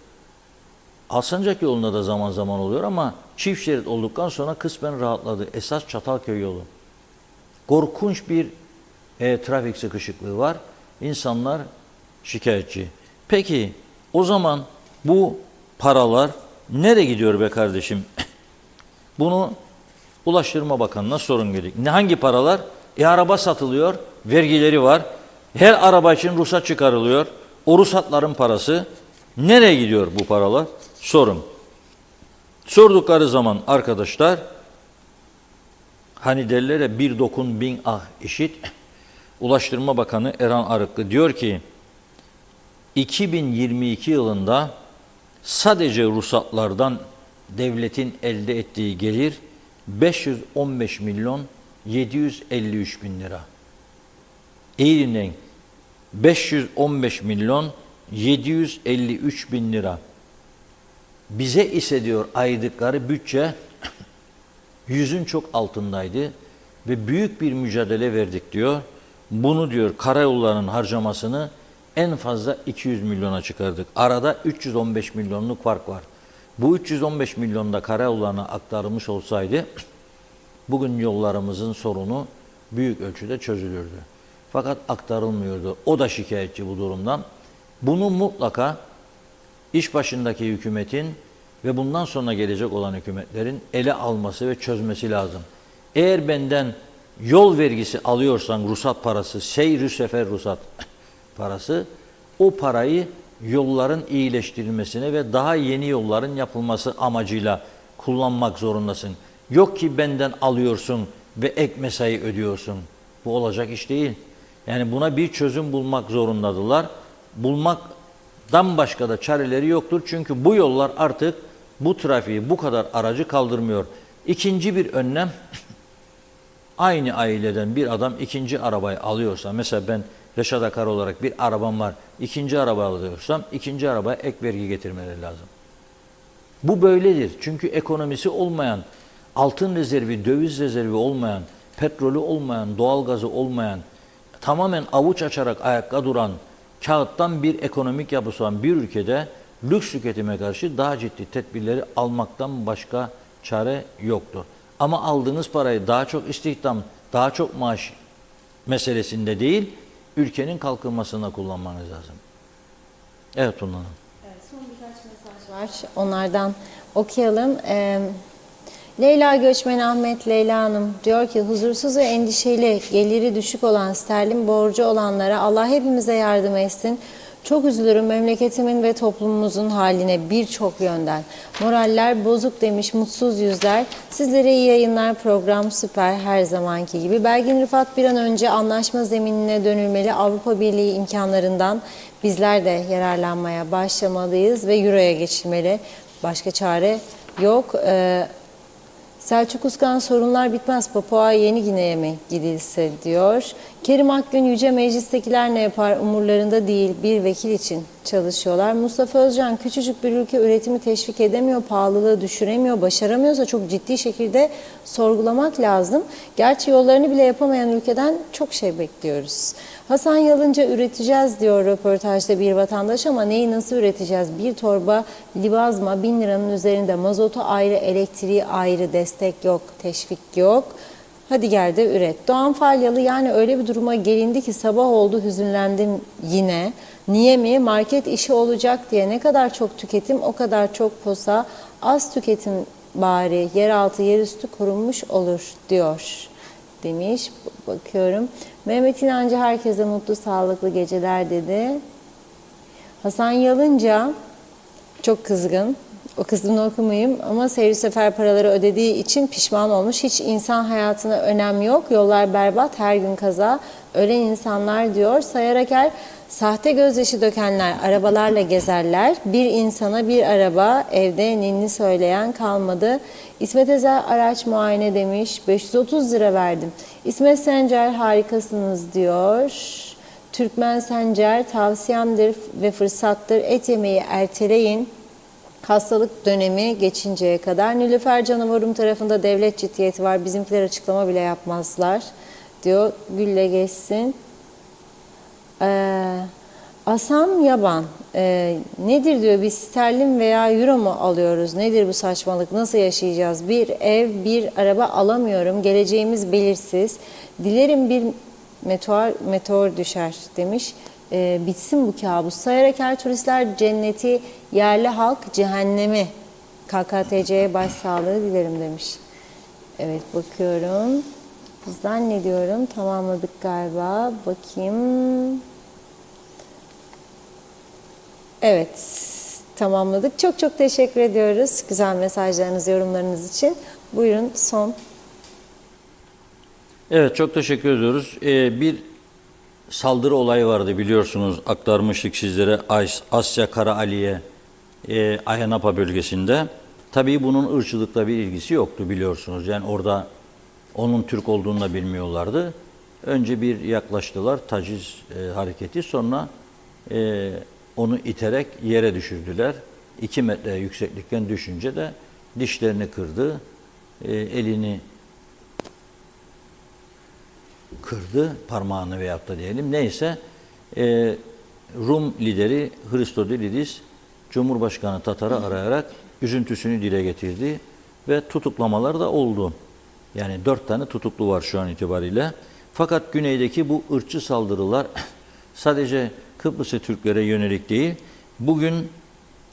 Alsancak yolunda da zaman zaman oluyor ama çift şerit olduktan sonra kısmen rahatladı. Esas Çatalköy yolu. Korkunç bir trafik sıkışıklığı var. İnsanlar şikayetçi. Peki o zaman bu paralar nereye gidiyor be kardeşim? Bunu Ulaştırma Bakanı'na sorun geldik. Hangi paralar? Araba satılıyor, vergileri var. Her araba için ruhsat çıkarılıyor. O ruhsatların parası nereye gidiyor bu paralar? Sorun. Sordukları zaman arkadaşlar, hani derler ya, bir dokun bin ah işit. Ulaştırma Bakanı Erhan Arıklı diyor ki 2022 yılında sadece ruhsatlardan devletin elde ettiği gelir 515 milyon 753 bin lira. İyi dinleyin. 515 milyon 753 bin lira. Bize ise diyor ayırdıkları bütçe 100'ün çok altındaydı ve büyük bir mücadele verdik diyor. Bunu diyor karayollarının harcamasını en fazla 200 milyona çıkardık. Arada 315 milyonluk fark var. Bu 315 milyonda karayollarına aktarılmış olsaydı bugün yollarımızın sorunu büyük ölçüde çözülürdü. Fakat aktarılmıyordu. O da şikayetçi bu durumdan. Bunu mutlaka iş başındaki hükümetin ve bundan sonra gelecek olan hükümetlerin ele alması ve çözmesi lazım. Eğer benden yol vergisi alıyorsan ruhsat parası, seyr-i sefer ruhsat parası, o parayı yolların iyileştirilmesine ve daha yeni yolların yapılması amacıyla kullanmak zorundasın. Yok ki benden alıyorsun ve ek mesai ödüyorsun. Bu olacak iş değil. Yani buna bir çözüm bulmak zorundadılar. Bulmaktan başka da çareleri yoktur. Çünkü bu yollar artık bu trafiği, bu kadar aracı kaldırmıyor. İkinci bir önlem, aynı aileden bir adam ikinci arabayı alıyorsa, mesela ben Reşat Akar olarak bir arabam var, ikinci araba alıyorsam ikinci arabaya ek vergi getirmeleri lazım. Bu böyledir. Çünkü ekonomisi olmayan, altın rezervi, döviz rezervi olmayan, petrolü olmayan, doğalgazı olmayan, tamamen avuç açarak ayakta duran, kağıttan bir ekonomik yapısı olan bir ülkede lüks tüketime karşı daha ciddi tedbirleri almaktan başka çare yoktur. Ama aldığınız parayı daha çok istihdam, daha çok maaş meselesinde değil, ülkenin kalkınmasına kullanmanız lazım. Evet Tunla Hanım. Evet, son birkaç mesaj var. Onlardan okuyalım. Leyla Göçmen Ahmet Leyla Hanım diyor ki huzursuz ve endişeli, geliri düşük olan, sterlin borcu olanlara Allah hepimize yardım etsin. Çok üzülürüm memleketimin ve toplumumuzun haline birçok yönden. Moraller bozuk demiş mutsuz yüzler. Sizlere iyi yayınlar, program süper her zamanki gibi. Belgin Rıfat bir an önce anlaşma zeminine dönülmeli. Avrupa Birliği imkanlarından bizler de yararlanmaya başlamalıyız ve Euro'ya geçilmeli. Başka çare yok. Selçuk Uskan sorunlar bitmez. Papua Yeni Gine'ye mi gidilse diyor. Kerim Akgün Yüce Meclistekiler ne yapar umurlarında değil, bir vekil için çalışıyorlar. Mustafa Özcan küçücük bir ülke üretimi teşvik edemiyor, pahalılığı düşüremiyor, başaramıyorsa çok ciddi şekilde sorgulamak lazım. Gerçi yollarını bile yapamayan ülkeden çok şey bekliyoruz. Hasan Yalınca üreteceğiz diyor röportajda bir vatandaş ama neyi nasıl üreteceğiz? Bir torba libazma 1000 liranın üzerinde, mazotu ayrı, elektriği ayrı, destek yok, teşvik yok. Hadi gel de üret. Doğan Falyalı yani öyle bir duruma gelindi ki sabah oldu hüzünlendim yine. Niye mi? Market işi olacak diye ne kadar çok tüketim o kadar çok posa, az tüketim bari yeraltı yerüstü korunmuş olur diyor demiş. Bakıyorum. Mehmet İnancı herkese mutlu sağlıklı geceler dedi. Hasan Yalınca çok kızgın. O kısmını okumayayım ama seyir sefer paraları ödediği için pişman olmuş. Hiç insan hayatına önem yok. Yollar berbat, her gün kaza. Ölen insanlar diyor. Sayaraker, sahte gözyaşı dökenler arabalarla gezerler. Bir insana bir araba, evde ninni söyleyen kalmadı. İsmet Ezer araç muayene demiş. 530 lira verdim. İsmet Sencer harikasınız diyor. Türkmen Sencer tavsiyemdir ve fırsattır. Et yemeği erteleyin. Hastalık dönemi geçinceye kadar. Nilüfer Canavarım tarafında devlet ciddiyeti var. Bizimkiler açıklama bile yapmazlar diyor. Gülle geçsin. Asam Yaban nedir diyor, biz sterlin veya euro mu alıyoruz? Nedir bu saçmalık? Nasıl yaşayacağız? Bir ev, bir araba alamıyorum. Geleceğimiz belirsiz. Dilerim bir meteor düşer demiş. Bitsin bu kabus. Sayaraker turistler cenneti, yerli halk cehennemi. KKTC'ye başsağlığı dilerim demiş. Evet bakıyorum. Zannediyorum tamamladık galiba. Bakayım. Evet tamamladık. Çok çok teşekkür ediyoruz güzel mesajlarınız, yorumlarınız için. Buyurun son. Evet çok teşekkür ediyoruz. Bir saldırı olayı vardı biliyorsunuz, aktarmıştık sizlere Asya Kara Ali'ye Ayhanapa bölgesinde. Tabii bunun ırkçılıkla bir ilgisi yoktu biliyorsunuz. Yani orada onun Türk olduğunu da bilmiyorlardı. Önce bir yaklaştılar, taciz hareketi, sonra onu iterek yere düşürdüler. 2 metre yükseklikten düşünce de dişlerini kırdı, elini kırdı, parmağını veyahut da diyelim. Neyse Rum lideri Hristodilidis Cumhurbaşkanı Tatar'ı arayarak üzüntüsünü dile getirdi ve tutuklamalar da oldu. Yani 4 tane tutuklu var şu an itibariyle. Fakat güneydeki bu ırkçı saldırılar sadece Kıbrıs'ı Türklere yönelik değil. Bugün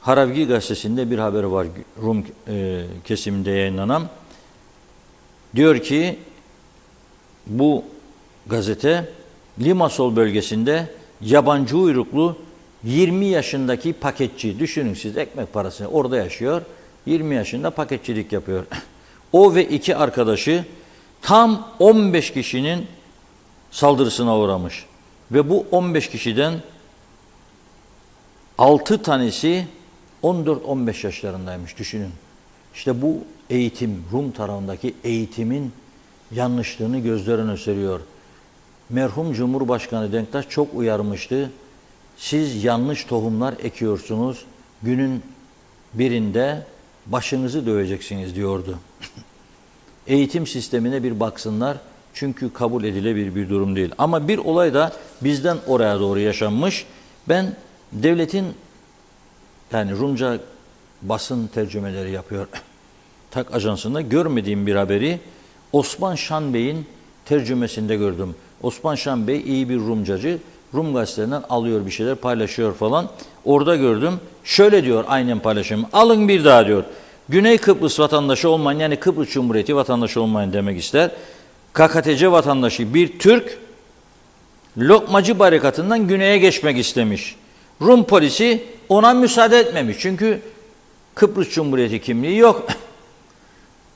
Haravgi gazetesinde bir haber var, Rum kesiminde yayınlanan. Diyor ki bu gazete Limassol bölgesinde yabancı uyruklu 20 yaşındaki paketçi, düşünün siz ekmek parasını orada yaşıyor, 20 yaşında paketçilik yapıyor. O ve 2 arkadaşı tam 15 kişinin saldırısına uğramış. Ve bu 15 kişiden 6 tanesi 14-15 yaşlarındaymış, düşünün. İşte bu eğitim, Rum tarafındaki eğitimin yanlışlığını gözler önüne seriyor. Merhum Cumhurbaşkanı Denktaş çok uyarmıştı. Siz yanlış tohumlar ekiyorsunuz. Günün birinde başınızı döveceksiniz diyordu. Eğitim sistemine bir baksınlar. Çünkü kabul edilebilir bir durum değil. Ama bir olay da bizden oraya doğru yaşanmış. Ben devletin, yani Rumca basın tercümeleri yapıyor TAK Ajansı'nda, görmediğim bir haberi Osman Şan Bey'in tercümesinde gördüm. Osman Şan Bey iyi bir Rumcacı. Rum gazetelerinden alıyor bir şeyler, paylaşıyor falan. Orada gördüm. Şöyle diyor, aynen paylaşım. Alın bir daha diyor. Güney Kıbrıs vatandaşı olmayan, yani Kıbrıs Cumhuriyeti vatandaşı olmayan demek ister. KKTC vatandaşı bir Türk Lokmacı barikatından güneye geçmek istemiş. Rum polisi ona müsaade etmemiş. Çünkü Kıbrıs Cumhuriyeti kimliği yok.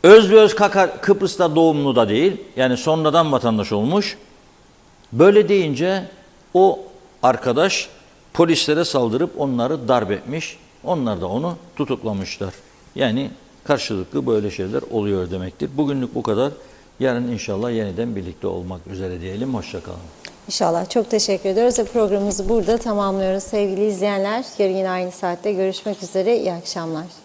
Özbeöz Kıbrıs'ta doğumlu da değil. Yani sonradan vatandaş olmuş. Böyle deyince o arkadaş polislere saldırıp onları darp etmiş. Onlar da onu tutuklamışlar. Yani karşılıklı böyle şeyler oluyor demektir. Bugünlük bu kadar. Yarın inşallah yeniden birlikte olmak üzere diyelim. Hoşça kalın. İnşallah. Çok teşekkür ediyoruz ve programımızı burada tamamlıyoruz sevgili izleyenler. Yarın yine aynı saatte görüşmek üzere. İyi akşamlar.